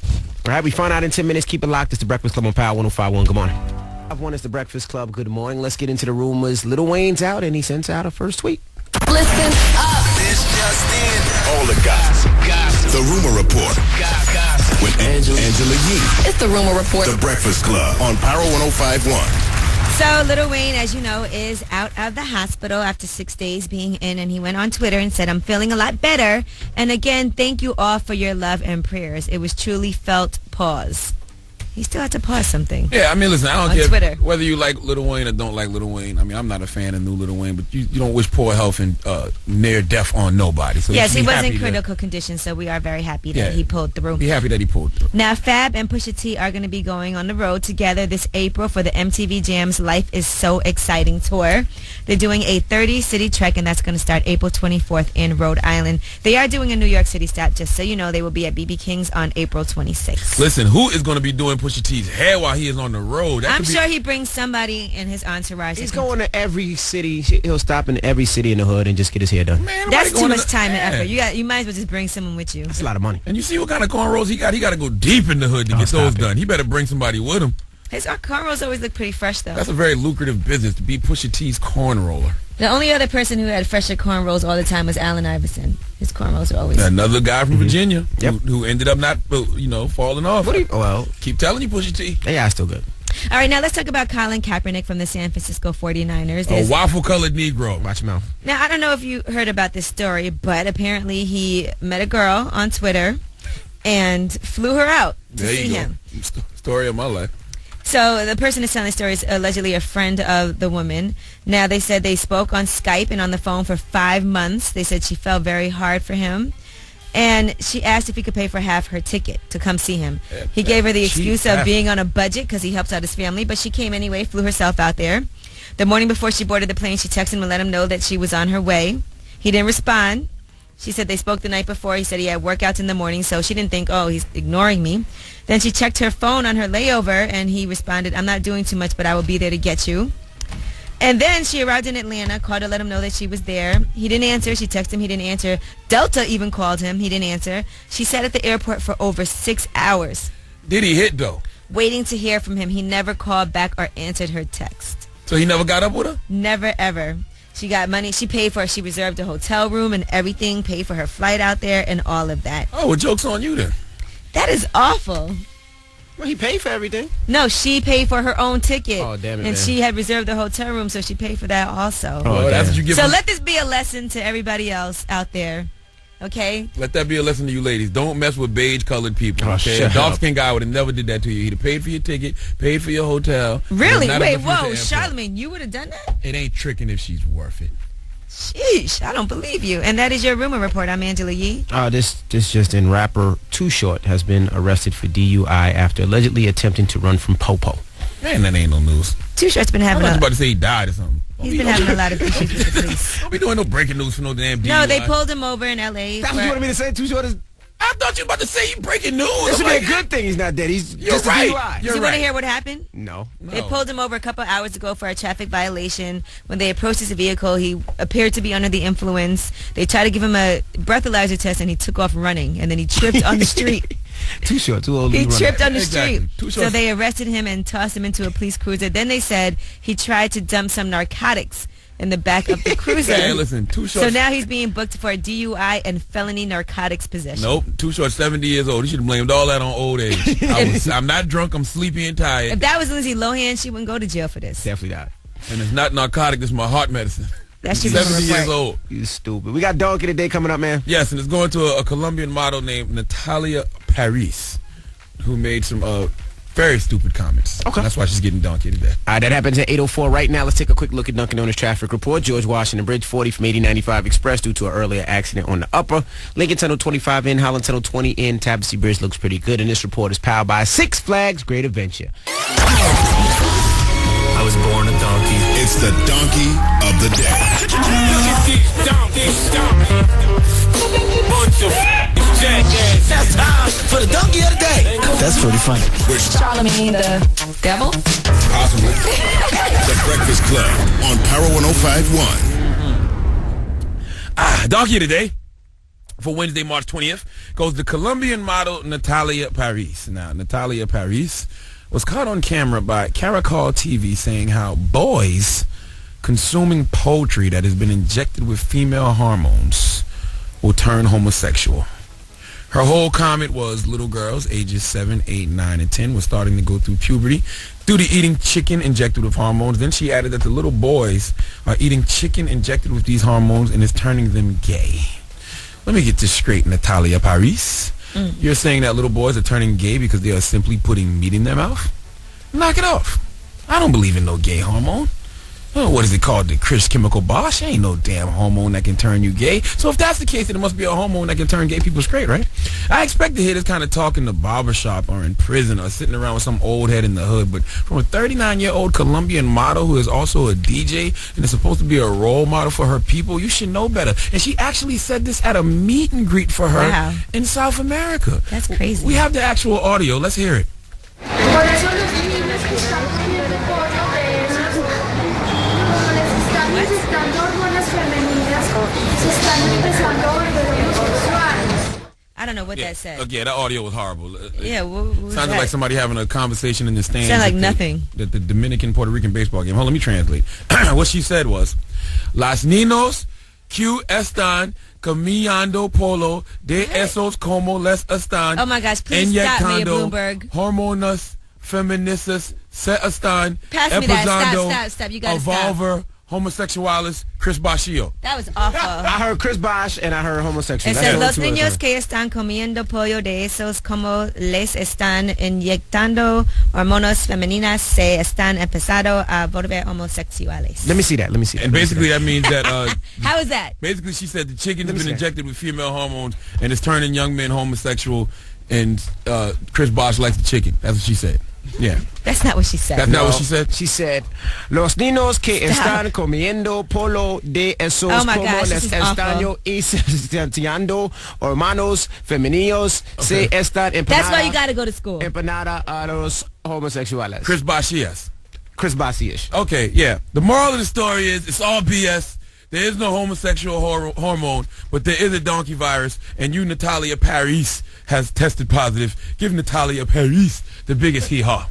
right, we find out in 10 minutes. Keep it locked. It's the Breakfast Club on Power 105.1. Good morning. 1 is the Breakfast Club. Good morning. Let's get into the rumors. Lil Wayne's out, and he sends out a first tweet. Listen up. This just in. All the gossip. The Rumor Report. With Angela Yee. It's the Rumor Report. The Breakfast Club on Power 105.1. So Lil Wayne, as you know, is out of the hospital after 6 days being in, and he went on Twitter and said, "I'm feeling a lot better. And again, thank you all for your love and prayers. It was truly felt pause." He still had to pause something. Yeah, I mean, listen, I don't on care Twitter. whether you like Lil Wayne or don't like Lil Wayne. I mean, I'm not a fan of new Lil Wayne, but you don't wish poor health and near death on nobody. So Yes, he be was happy in critical condition, so we are very happy that he pulled through. Be happy that he pulled through. Now, Fab and Pusha T are going to be going on the road together this April for the MTV Jams Life is So Exciting tour. They're doing a 30-city trek, and that's going to start April 24th in Rhode Island. They are doing a New York City stop, just so you know. They will be at BB King's on April 26th. Listen, who is going to be doing Pusha T's hair while he is on the road? I'm sure he brings somebody in his entourage. He's going to every city. He'll stop in every city in the hood and just get his hair done. Man, that's too much time and effort. You might as well just bring someone with you. That's a lot of money. And you see what kind of cornrows he got? He got to go deep in the hood to get those done. He better bring somebody with him. His cornrows always look pretty fresh, though. That's a very lucrative business to be Pusha T's cornroller. The only other person who had fresher cornrows all the time was Allen Iverson. His cornrows are always... Another guy from Virginia who ended up not, falling off. Well, keep telling you, Pusha T. They are still good. All right, now let's talk about Colin Kaepernick from the San Francisco 49ers. A waffle-colored Negro. Watch your mouth. Now, I don't know if you heard about this story, but apparently he met a girl on Twitter and flew her out to see him. Story of my life. So the person who's telling the story is allegedly a friend of the woman. Now, they said they spoke on Skype and on the phone for 5 months. They said she fell very hard for him. And she asked if he could pay for half her ticket to come see him. He gave her the excuse of being on a budget because he helps out his family, but she came anyway, flew herself out there. The morning before she boarded the plane, she texted him and let him know that she was on her way. He didn't respond. She said they spoke the night before. He said he had workouts in the morning, so she didn't think, oh, he's ignoring me. Then she checked her phone on her layover, and he responded, "I'm not doing too much, but I will be there to get you." And then she arrived in Atlanta, called to let him know that she was there. He didn't answer. She texted him. He didn't answer. Delta even called him. He didn't answer. She sat at the airport for over 6 hours. Did he hit, though? Waiting to hear from him. He never called back or answered her text. So he never got up with her? Never, ever. She got money. She paid for it. She reserved a hotel room and everything, paid for her flight out there and all of that. Oh, well, joke's on you then. That is awful. Well, he paid for everything. No, she paid for her own ticket. Oh, damn it, and man. she had reserved the hotel room, so she paid for that also. Oh, that's what you get. So let this be a lesson to everybody else out there. Okay? Let that be a lesson to you ladies. Don't mess with beige-colored people. Oh, Okay? A shut dark-skinned guy would have never did that to you. He'd have paid for your ticket, paid for your hotel. Really? Not Wait, enough for you to whoa, airport. Charlamagne, you would have done that? It ain't tricking if she's worth it. Sheesh, I don't believe you. And that is your rumor report. I'm Angela Yee. This just in. Rapper Too Short has been arrested for DUI after allegedly attempting to run from Popo. Man, that ain't no news. Too Short's been having I was about to say he died or something. He's been having a lot of issues with the police. Don't be doing no breaking news for no damn DUI. No, they pulled him over in L.A. That's what you wanted me to say? Too Short is... I thought you were about to say you breaking news. This I'm would be like, a good thing he's not dead. He's You're just right. a DUI. You're you want right. to hear what happened? No. They pulled him over a couple hours ago for a traffic violation. When they approached his vehicle, he appeared to be under the influence. They tried to give him a breathalyzer test, and he took off running. And then he tripped on the street. Too short, too old. He to be tripped running. on the Exactly. street. Too So short. they arrested him and tossed him into a police cruiser. Then they said he tried to dump some narcotics in the back of the cruiser. Man, listen, Too Short. So now he's being booked for a DUI and felony narcotics possession. Nope, Too Short, 70 years old. He should have blamed all that on old age. I'm not drunk. I'm sleepy and If tired. that was Lindsay Lohan, she wouldn't go to jail for this. Definitely not. And it's not narcotic. This is my heart medicine. That should be a 70 years report. old. You stupid. We got Donkey today coming up, man. Yes, and it's going to a Colombian model named Natalia Paris, who made some very stupid comments. Okay. That's why she's getting donkey today. All right, that happens at 8:04 right now. Let's take a quick look at Dunkin' Donuts traffic report. George Washington Bridge 40 from 8095 Express due to an earlier accident on the upper. Lincoln Tunnel 25 in, Holland Tunnel 20 in. Tabassy Bridge looks pretty good, and this report is powered by Six Flags Great Adventure. I was born a donkey. It's the donkey of the day. Look at these donkeys, bunch of jackass. That's time for the donkey of the day. That's pretty funny. Charlemagne the devil. Possibly. The Breakfast Club on Power 105.1. Donkey today, for Wednesday, March 20th, goes the Colombian model Natalia Paris. Now, Natalia Paris was caught on camera by Caracol TV saying how boys consuming poultry that has been injected with female hormones will turn homosexual. Her whole comment was little girls ages 7, 8, 9, and 10 were starting to go through puberty due to eating chicken injected with hormones. Then she added that the little boys are eating chicken injected with these hormones and is turning them gay. Let me get this straight, Natalia Paris. You're saying that little boys are turning gay because they are simply putting meat in their mouth? Knock it off. I don't believe in no gay hormone. Oh, what is it called? The Chris Chemical Bosh? Ain't no damn hormone that can turn you gay. So if that's the case, then it must be a hormone that can turn gay people straight, right? I expect to hear this kind of talk in the barbershop or in prison or sitting around with some old head in the hood. But from a 39-year-old Colombian model who is also a DJ and is supposed to be a role model for her people, you should know better. And she actually said this at a meet and greet for her in South America. That's crazy. We have the actual audio. Let's hear it. Por eso los niños que están comiendo pollo de esos, como les están inyectando hormonas femeninas, se están empezando a volver homosexuales. I don't know what that said. Yeah, that audio was horrible. Yeah, what was Sounded that? like somebody having a conversation in the stands. Sound like at nothing. The Dominican-Puerto Rican baseball game. Hold on, let me translate. What she said was, Las niños que están camillando polo de esos como les están Oh my gosh, please stop me, inyectando Bloomberg. hormonas feministas se están Pass me that. empezando Stop. You a gotta stop. volver homosexuales Chris Bashio. That was awful. I heard Chris Bosh and I heard homosexual. It That's says, the los only two I niños heard. que están comiendo pollo de esos como les están inyectando hormonas femeninas se están empezando a volver homosexuales. Let me see that. And basically that means that How is that? basically she said the chicken's Let me been see. injected with female hormones and it's turning young men homosexual, and Chris Bosh likes the chicken. That's what she said. Yeah. That's not what she said. That's not what she said? She said, los niños que Stop. están comiendo polo de esos Oh my como gosh, les this is awful. están inyectando hermanos femeninos se están That's why you got to go to school. empanada a los homosexuales. Chris Bosh, yes. Chris Bosh-ish. Okay, yeah. The moral of the story is it's all BS. There is no homosexual hormone, but there is a donkey virus, and you, Natalia Paris, has tested positive. Give Natalia Paris the biggest hee-haw.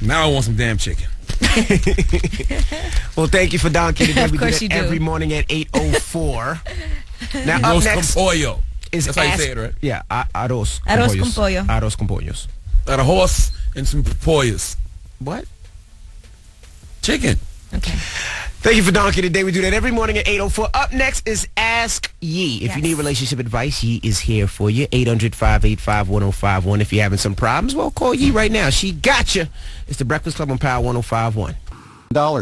Now I want some damn chicken. Well, thank you for Donkey today. Of We do course that you do. every morning at 8:04. Now up Arroz next con pollo. is That's how you Ask- say it, right? Yeah, arroz Arroz con pollo. Arroz con pollos. Got a horse and some pollos. What? Chicken. Okay. Thank you for Donkey today. We do that every morning at 8:04. Up next is Ask Yee. If Yes. you need relationship advice, Yee is here for you. 800-585-1051. If you're having some problems, well, call Yee right now. She got you. It's the Breakfast Club on Power 105.1.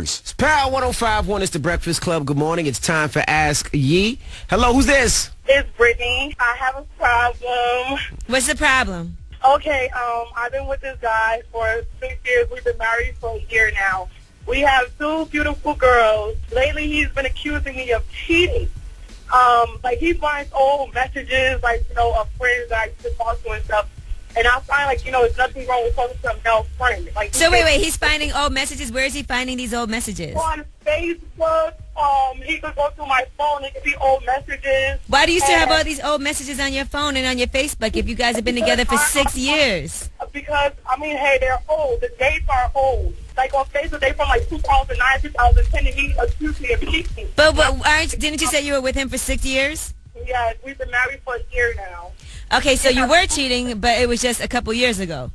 It's Power 105.1. It's the Breakfast Club. Good morning. It's time for Ask Yee. Hello, who's this? It's Brittany. I have a problem. What's the problem? Okay, I've been with this guy for 6 years. We've been married for a year now. We have two beautiful girls. Lately, he's been accusing me of cheating. Like, he finds old messages, like, you know, of friends that I used to talk to and stuff. And I find, like, you know, there's nothing wrong with talking to a male friend. Like, so wait, he's finding old messages. Where is he finding these old messages? On Facebook. He could go through my phone. It could be old messages. Why do you still have all these old messages on your phone and on your Facebook if you guys have been together for 6 years? Because, I mean, hey, they're old. The dates are old. Like, on Facebook, they from, like, 2009, 2010, and he accused me of cheating. But didn't you say you were with him for 6 years? Yeah, we've been married for a year now. Okay, so you were cheating, but it was just a couple years ago.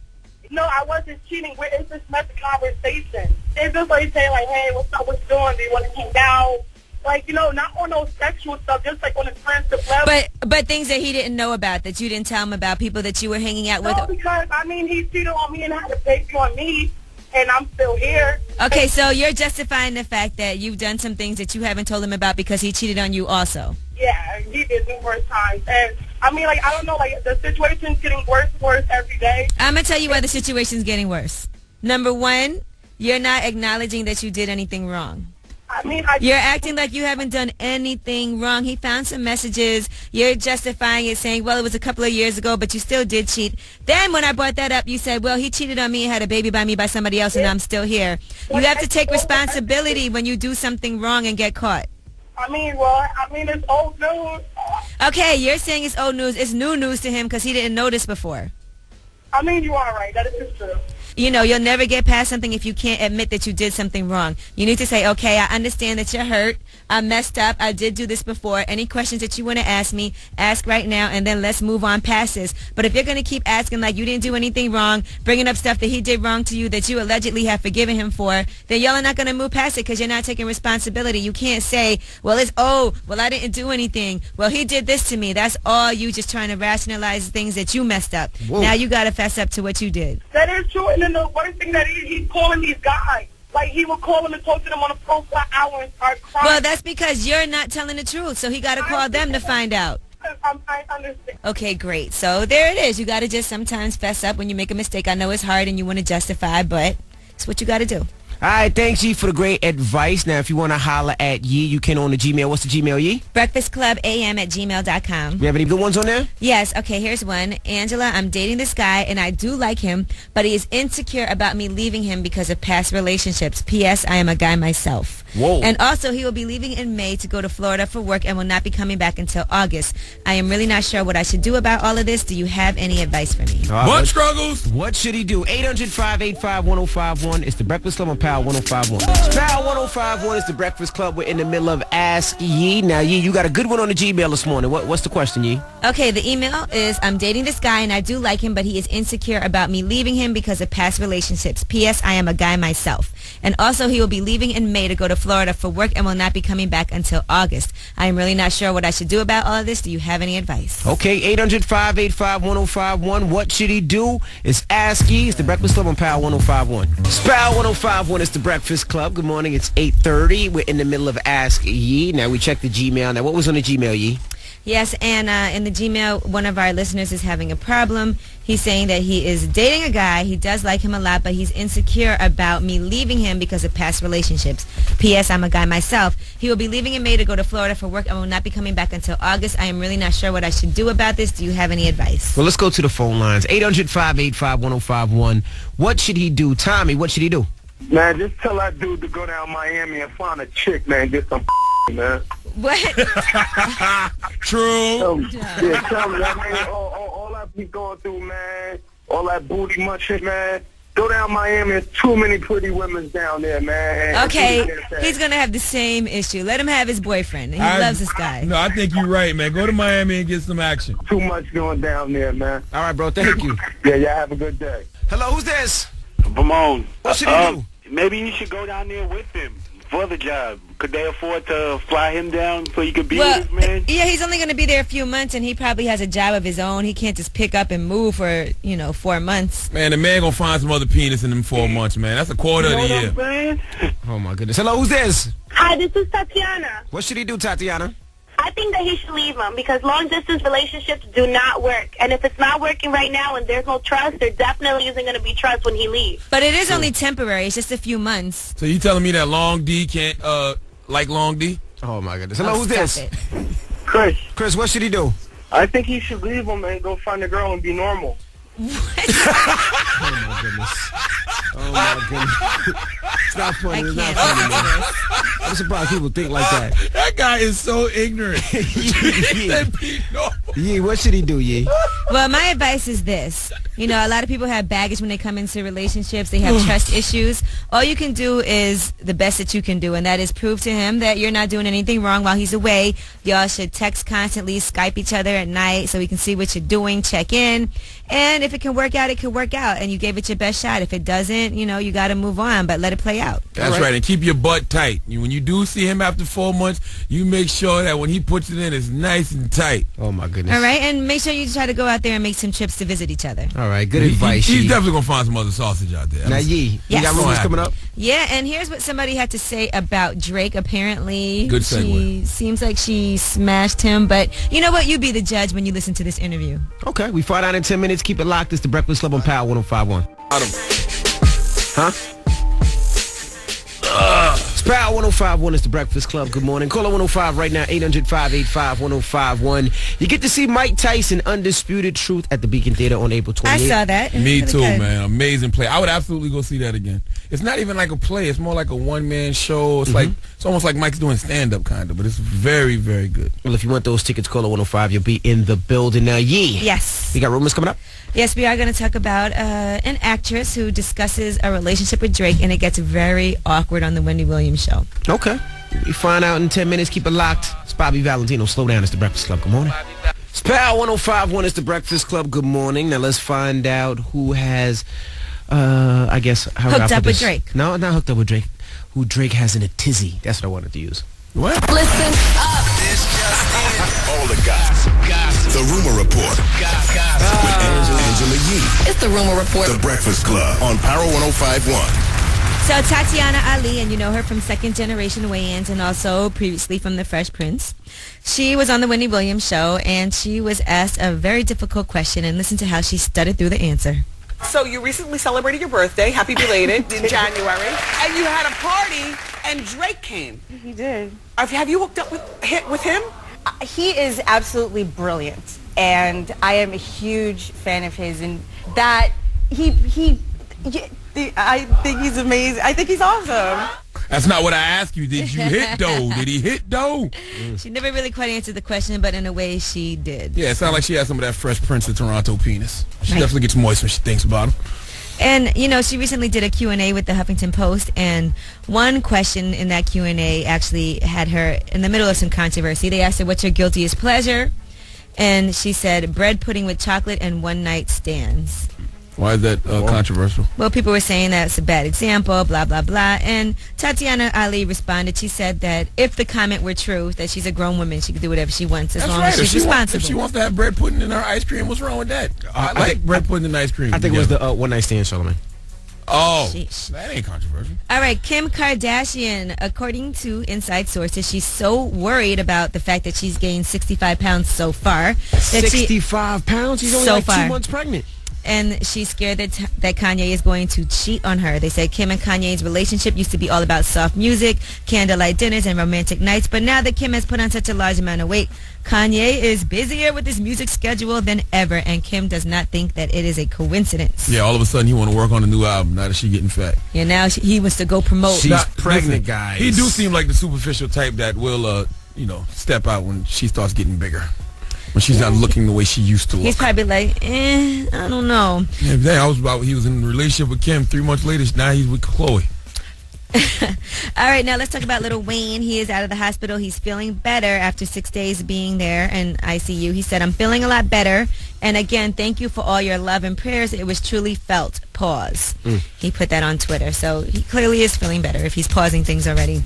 No, I wasn't cheating. It's just met the conversation. It's just like saying, like, hey, what's up, what you doing? Do you want to hang out? Like, you know, not on no sexual stuff, just like on a friendship level. But things that he didn't know about, that you didn't tell him about, people that you were hanging out with? No, because, I mean, he cheated on me and had a baby on me, and I'm still here. Okay, so you're justifying the fact that you've done some things that you haven't told him about because he cheated on you also? Yeah, he did numerous times. And, I mean, like, I don't know, like, the situation's getting worse and worse every day. I'm going to tell you why the situation's getting worse. Number one, you're not acknowledging that you did anything wrong. I mean, you're acting like you haven't done anything wrong. He found some messages. You're justifying it, saying, well, it was a couple of years ago, but you still did cheat. Then when I brought that up, you said, well, he cheated on me and had a baby by me by somebody else, and I'm still here. You have to take responsibility when you do something wrong and get caught. I mean, well, it's old news. Okay, you're saying it's old news. It's new news to him because he didn't know this before. I mean, you are right. That is true. You know, you'll never get past something if you can't admit that you did something wrong. You need to say, okay, I understand that you're hurt. I messed up. I did do this before. Any questions that you want to ask me, ask right now, and then let's move on past this. But if you're going to keep asking like you didn't do anything wrong, bringing up stuff that he did wrong to you that you allegedly have forgiven him for, then y'all are not going to move past it because you're not taking responsibility. You can't say, well, I didn't do anything. Well, he did this to me. That's all you just trying to rationalize things that you messed up. Whoa. Now you got to fess up to what you did. That is true. And then the worst thing that he's calling these guys. Like, he would call them and talk to them on the phone for an hour and start crying. Well, that's because you're not telling the truth, so he got to call them to find out. I understand. Okay, great. So there it is. You got to just sometimes fess up when you make a mistake. I know it's hard and you want to justify, but it's what you got to do. All right, thanks, Yee, for the great advice. Now, if you want to holler at Yee, you can on the Gmail. What's the Gmail, Yee? breakfastclubam@gmail.com. You have any good ones on there? Yes. Okay, here's one. Angela, I'm dating this guy, and I do like him, but he is insecure about me leaving him because of past relationships. P.S. I am a guy myself. Whoa. And also, he will be leaving in May to go to Florida for work and will not be coming back until August. I am really not sure what I should do about all of this. Do you have any advice for me? What struggles? What should he do? 800-585-1051. It's the Breakfast Club on Power 105.1. It's Power 105.1. It's the Breakfast Club. We're in the middle of Ask Yee. Now, Yee, you got a good one on the Gmail this morning. What's the question, Yee? Okay, the email is, I'm dating this guy and I do like him, but he is insecure about me leaving him because of past relationships. P.S. I am a guy myself. And also, he will be leaving in May to go to Florida for work and will not be coming back until August. I am really not sure what I should do about all of this. Do you have any advice? Okay, 800-585-1051. What should he do? It's Ask Yee. It's the Breakfast Club on Power 105.1. It's Power 105.1. It's the Breakfast Club. Good morning. It's 8:30. We're in the middle of Ask Yee. Now, we checked the Gmail. Now, what was on the Gmail, Yee? Yes, and in the Gmail, one of our listeners is having a problem. He's saying that he is dating a guy. He does like him a lot, but he's insecure about me leaving him because of past relationships. P.S. I'm a guy myself. He will be leaving in May to go to Florida for work and will not be coming back until August. I am really not sure what I should do about this. Do you have any advice? Well, let's go to the phone lines. 800-585-1051. What should he do? Tommy, what should he do? Man, just tell that dude to go down Miami and find a chick, man. Get some man. What? True. Yeah, tell me that, man. All that be going through, man. All that booty munching, man. Go down Miami. There's too many pretty women down there, man. Okay, he's going to have the same issue. Let him have his boyfriend. He loves this guy. No, I think you're right, man. Go to Miami and get some action. Too much going down there, man. All right, bro. Thank you. Yeah, have a good day. Hello, who's this? Ramon. What should he do? Maybe you should go down there with him for the job. Could they afford to fly him down so he could be with his man? Yeah, he's only going to be there a few months, and he probably has a job of his own. He can't just pick up and move for, 4 months. Man, the man going to find some other penis in them 4 months, man. That's a quarter of the year. Oh, my goodness. Hello, who's this? Hi, this is Tatiana. What should he do, Tatiana? I think that he should leave him because long-distance relationships do not work. And if it's not working right now and there's no trust, there definitely isn't going to be trust when he leaves. But it is only temporary. It's just a few months. So you telling me that Long D can't like Long D? Oh, my goodness. Hello, who's this? Chris. Chris, what should he do? I think he should leave him and go find a girl and be normal. Oh my goodness. Oh my goodness. It's not funny. It's not funny, man. I'm surprised people think like that. That guy is so ignorant. Yee, what should he do, Yee? Well, my advice is this. You know, a lot of people have baggage when they come into relationships. They have trust issues. All you can do is the best that you can do, and that is prove to him that you're not doing anything wrong while he's away. Y'all should text constantly, Skype each other at night so he can see what you're doing, check in. And if it can work out, it can work out. And you gave it your best shot. If it doesn't, you know, you got to move on, but let it play out. That's right. And keep your butt tight. When you do see him after 4 months, you make sure that when he puts it in, it's nice and tight. Oh, my goodness. All right. And make sure you try to go out there and make some trips to visit each other. All right. Good advice. He's definitely going to find some other sausage out there. Now, Yee, you got rumors coming up? Yeah, and here's what somebody had to say about Drake. Apparently, good segue. She seems like she smashed him, but you know what? You be the judge when you listen to this interview. Okay, we find out in 10 minutes. Keep it locked. It's the Breakfast Club on Power 105.1. Huh? It's Power 105.1. It's the Breakfast Club. Good morning. Call 105 right now, 800-585-1051. You get to see Mike Tyson, Undisputed Truth, at the Beacon Theater on April 28th. I saw that. Me too, man. Amazing play. I would absolutely go see that again. It's not even like a play. It's more like a one-man show. It's like it's almost like Mike's doing stand-up kind of, but it's very, very good. Well, if you want those tickets, call 105. You'll be in the building. Now, Yee. Yes. We got rumors coming up? Yes, we are going to talk about an actress who discusses a relationship with Drake, and it gets very awkward on the Wendy Williams show. Okay. We find out in 10 minutes. Keep it locked. It's Bobby Valentino. Slow down. It's the Breakfast Club. Good morning. It's Power 105.1. It's the Breakfast Club. Good morning. Now, let's find out who has, I guess, how hooked up with Drake. No, not hooked up with Drake. Who Drake has in a tizzy. That's what I wanted to use. What? Listen up. This just in. All the gossip. The Rumor Report. With Angela Yee. It's the Rumor Report. The Breakfast Club on Power 105.1. So Tatiana Ali, and you know her from Second Generation Weigh-Ins and also previously from The Fresh Prince. She was on the Wendy Williams show, and she was asked a very difficult question, and listen to how she stuttered through the answer. So you recently celebrated your birthday, happy belated, in January, and you had a party, and Drake came. He did. Have you hooked up with him? He is absolutely brilliant, and I am a huge fan of his, and that I think he's amazing. I think he's awesome. That's not what I asked you. Did you hit dough? Did he hit dough? She never really quite answered the question, but in a way she did. Yeah, it sounded like she had some of that Fresh Prince of Toronto penis. She definitely gets moist when she thinks about him. And, you know, she recently did a Q&A with the Huffington Post, and one question in that Q&A actually had her in the middle of some controversy. They asked her, what's your guiltiest pleasure? And she said, bread pudding with chocolate and one-night stands. Why is that controversial? Well, people were saying that's a bad example, blah, blah, blah. And Tatiana Ali responded. She said that if the comment were true, that she's a grown woman, she can do whatever she wants as long as she's responsible. If she wants to have bread pudding in her ice cream, what's wrong with that? I like bread pudding and ice cream. I think it was the one-night stand, Charlamagne. Oh, sheesh. That ain't controversial. All right, Kim Kardashian, according to inside sources, she's so worried about the fact that she's gained 65 pounds so far. 65 pounds? She's only like 2 months pregnant. And she's scared that Kanye is going to cheat on her. They said Kim and Kanye's relationship used to be all about soft music, candlelight dinners, and romantic nights. But now that Kim has put on such a large amount of weight, Kanye is busier with his music schedule than ever. And Kim does not think that it is a coincidence. Yeah, all of a sudden he want to work on a new album now that she's getting fat. Yeah, now he wants to go promote. She's pregnant, guys. He do seem like the superficial type that will, step out when she starts getting bigger. When she's not looking the way she used to look. He's probably like, I don't know. Yeah, he was in a relationship with Kim 3 months later. Now he's with Chloe. All right, now let's talk about Lil Wayne. He is out of the hospital. He's feeling better after 6 days being there in ICU. He said, I'm feeling a lot better. And again, thank you for all your love and prayers. It was truly felt. Pause. He put that on Twitter. So he clearly is feeling better if he's pausing things already.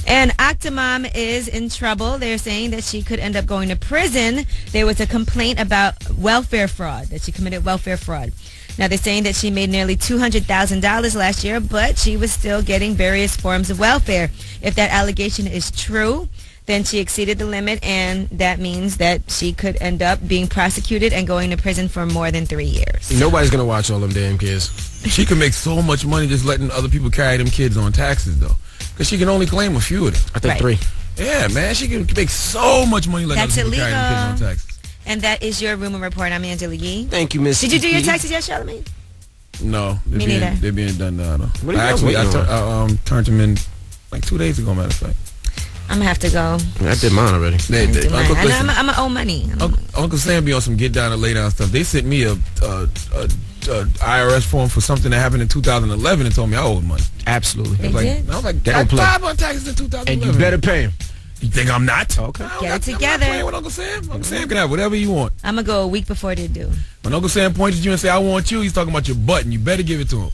And Octomom is in trouble. They're saying that she could end up going to prison. There was a complaint about welfare fraud, that she committed welfare fraud. Now, they're saying that she made nearly $200,000 last year, but she was still getting various forms of welfare. If that allegation is true, then she exceeded the limit, and that means that she could end up being prosecuted and going to prison for more than 3 years. Nobody's going to watch all them damn kids. She could make so much money just letting other people carry them kids on taxes, though. Because she can only claim a few of them. I think 3. Yeah, man, she can make so much money like That's other people carrying illegal. kids on taxes. And that is your rumor report. I'm Angela Yee. Thank you, Miss. Did you do your Yee. taxes yet, Charlamagne? No, Me neither. They're being done now. Though. What are you I turned them in like 2 days ago, matter of fact. I'm gonna have to go. I did mine already. I'm gonna owe money. Uncle Sam be on some get down and lay down stuff. They sent me a IRS form for something that happened in 2011 and told me I owed money. Absolutely. I was like, I filed my taxes in 2011. And you better pay him. You think I'm not? Okay. Get it together. I'm not playing with Uncle Sam. Uncle Sam can have whatever you want. I'm gonna go a week before they do. When Uncle Sam points at you and say, I want you, he's talking about your butt, and you better give it to him.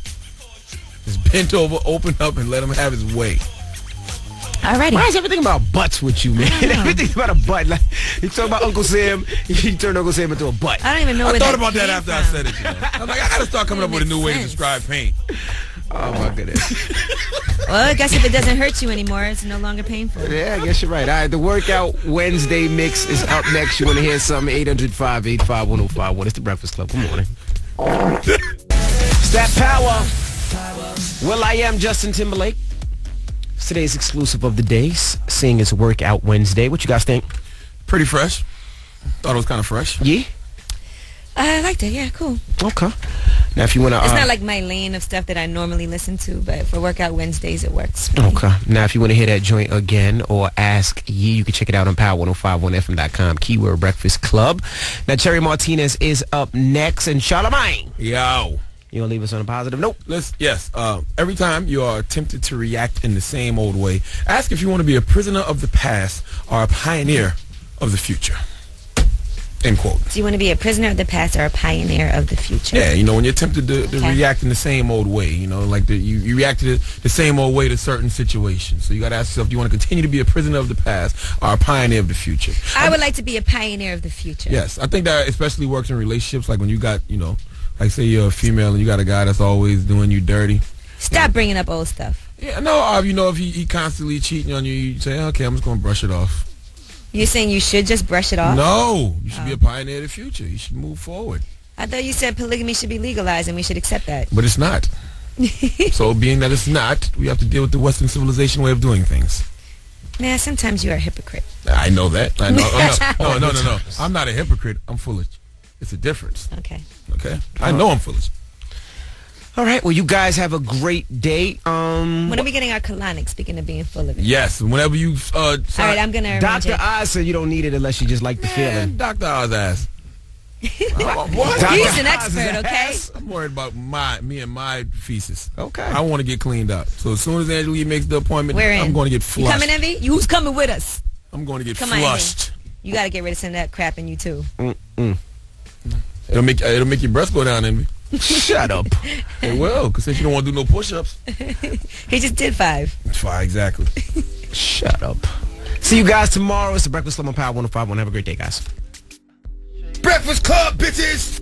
Just bend over, open up, and let him have his way. Alrighty. Why is everything about butts with you, man? Everything's about a butt. Like, you talk about Uncle Sam, you turn Uncle Sam into a butt. I don't even know I where thought that about that came after I from. said it. You know? I was like, I gotta start coming up with a new way to describe pain. Oh, my goodness. Well, I guess if it doesn't hurt you anymore, it's no longer painful. Yeah, I guess you're right. All right, the Workout Wednesday mix is up next. You want to hear something? 800-585-1051. It's the Breakfast Club. Good morning. It's that power. Well, I am Justin Timberlake. It's today's exclusive of the days, seeing as Workout Wednesday. What you guys think? Pretty fresh. Thought it was kind of fresh. Yeah? I liked it. Yeah, cool. Okay. Now, if you want to... It's not like my lane of stuff that I normally listen to, but for Workout Wednesdays, it works. Okay. Now, if you want to hear that joint again or ask Yee, you can check it out on power1051fm.com. Keyword Breakfast Club. Now, Cherry Martinez is up next, and Charlamagne. Yo. You gonna leave us on a positive note? Yes. Every time you are tempted to react in the same old way, ask if you want to be a prisoner of the past or a pioneer of the future. End quote. Do you want to be a prisoner of the past or a pioneer of the future? Yeah, you know, when you're tempted to react in the same old way, you know, like you reacted the same old way to certain situations. So you got to ask yourself, do you want to continue to be a prisoner of the past or a pioneer of the future? I would like to be a pioneer of the future. Yes, I think that especially works in relationships, like when you got, you know, like say you're a female and you got a guy that's always doing you dirty. Stop bringing up old stuff. Yeah, no, you know, if he constantly cheating on you, you say, okay, I'm just going to brush it off. You're saying you should just brush it off? No, you should be a pioneer of the future. You should move forward. I thought you said polygamy should be legalized and we should accept that. But it's not. So being that it's not, we have to deal with the Western civilization way of doing things. Man, sometimes you are a hypocrite. I know that. I know. No. I'm not a hypocrite. I'm foolish. It's a difference. Okay. I know I'm foolish. All right. Well, you guys have a great day. When are we getting our colonic, speaking of being full of it? Yes. Whenever you... all right, I'm going to arrange Dr. Oz said you don't need it unless you just like the feeling. Dr. Oz ass. What? He's an expert, okay? I'm worried about me and my feces. Okay. I want to get cleaned up. So as soon as Angela makes the appointment, We're in. I'm going to get flushed. You coming, Envy? Who's coming with us? I'm going to get Come flushed. on, Envy. You got to get rid of some of that crap in you, too. It'll make your breasts go down, Envy. Shut up. It will, because since you don't want to do no push-ups. He just did 5. 5, exactly. Shut up. See you guys tomorrow. It's the Breakfast Club on Power 105.1. Have a great day, guys. Breakfast Club, bitches!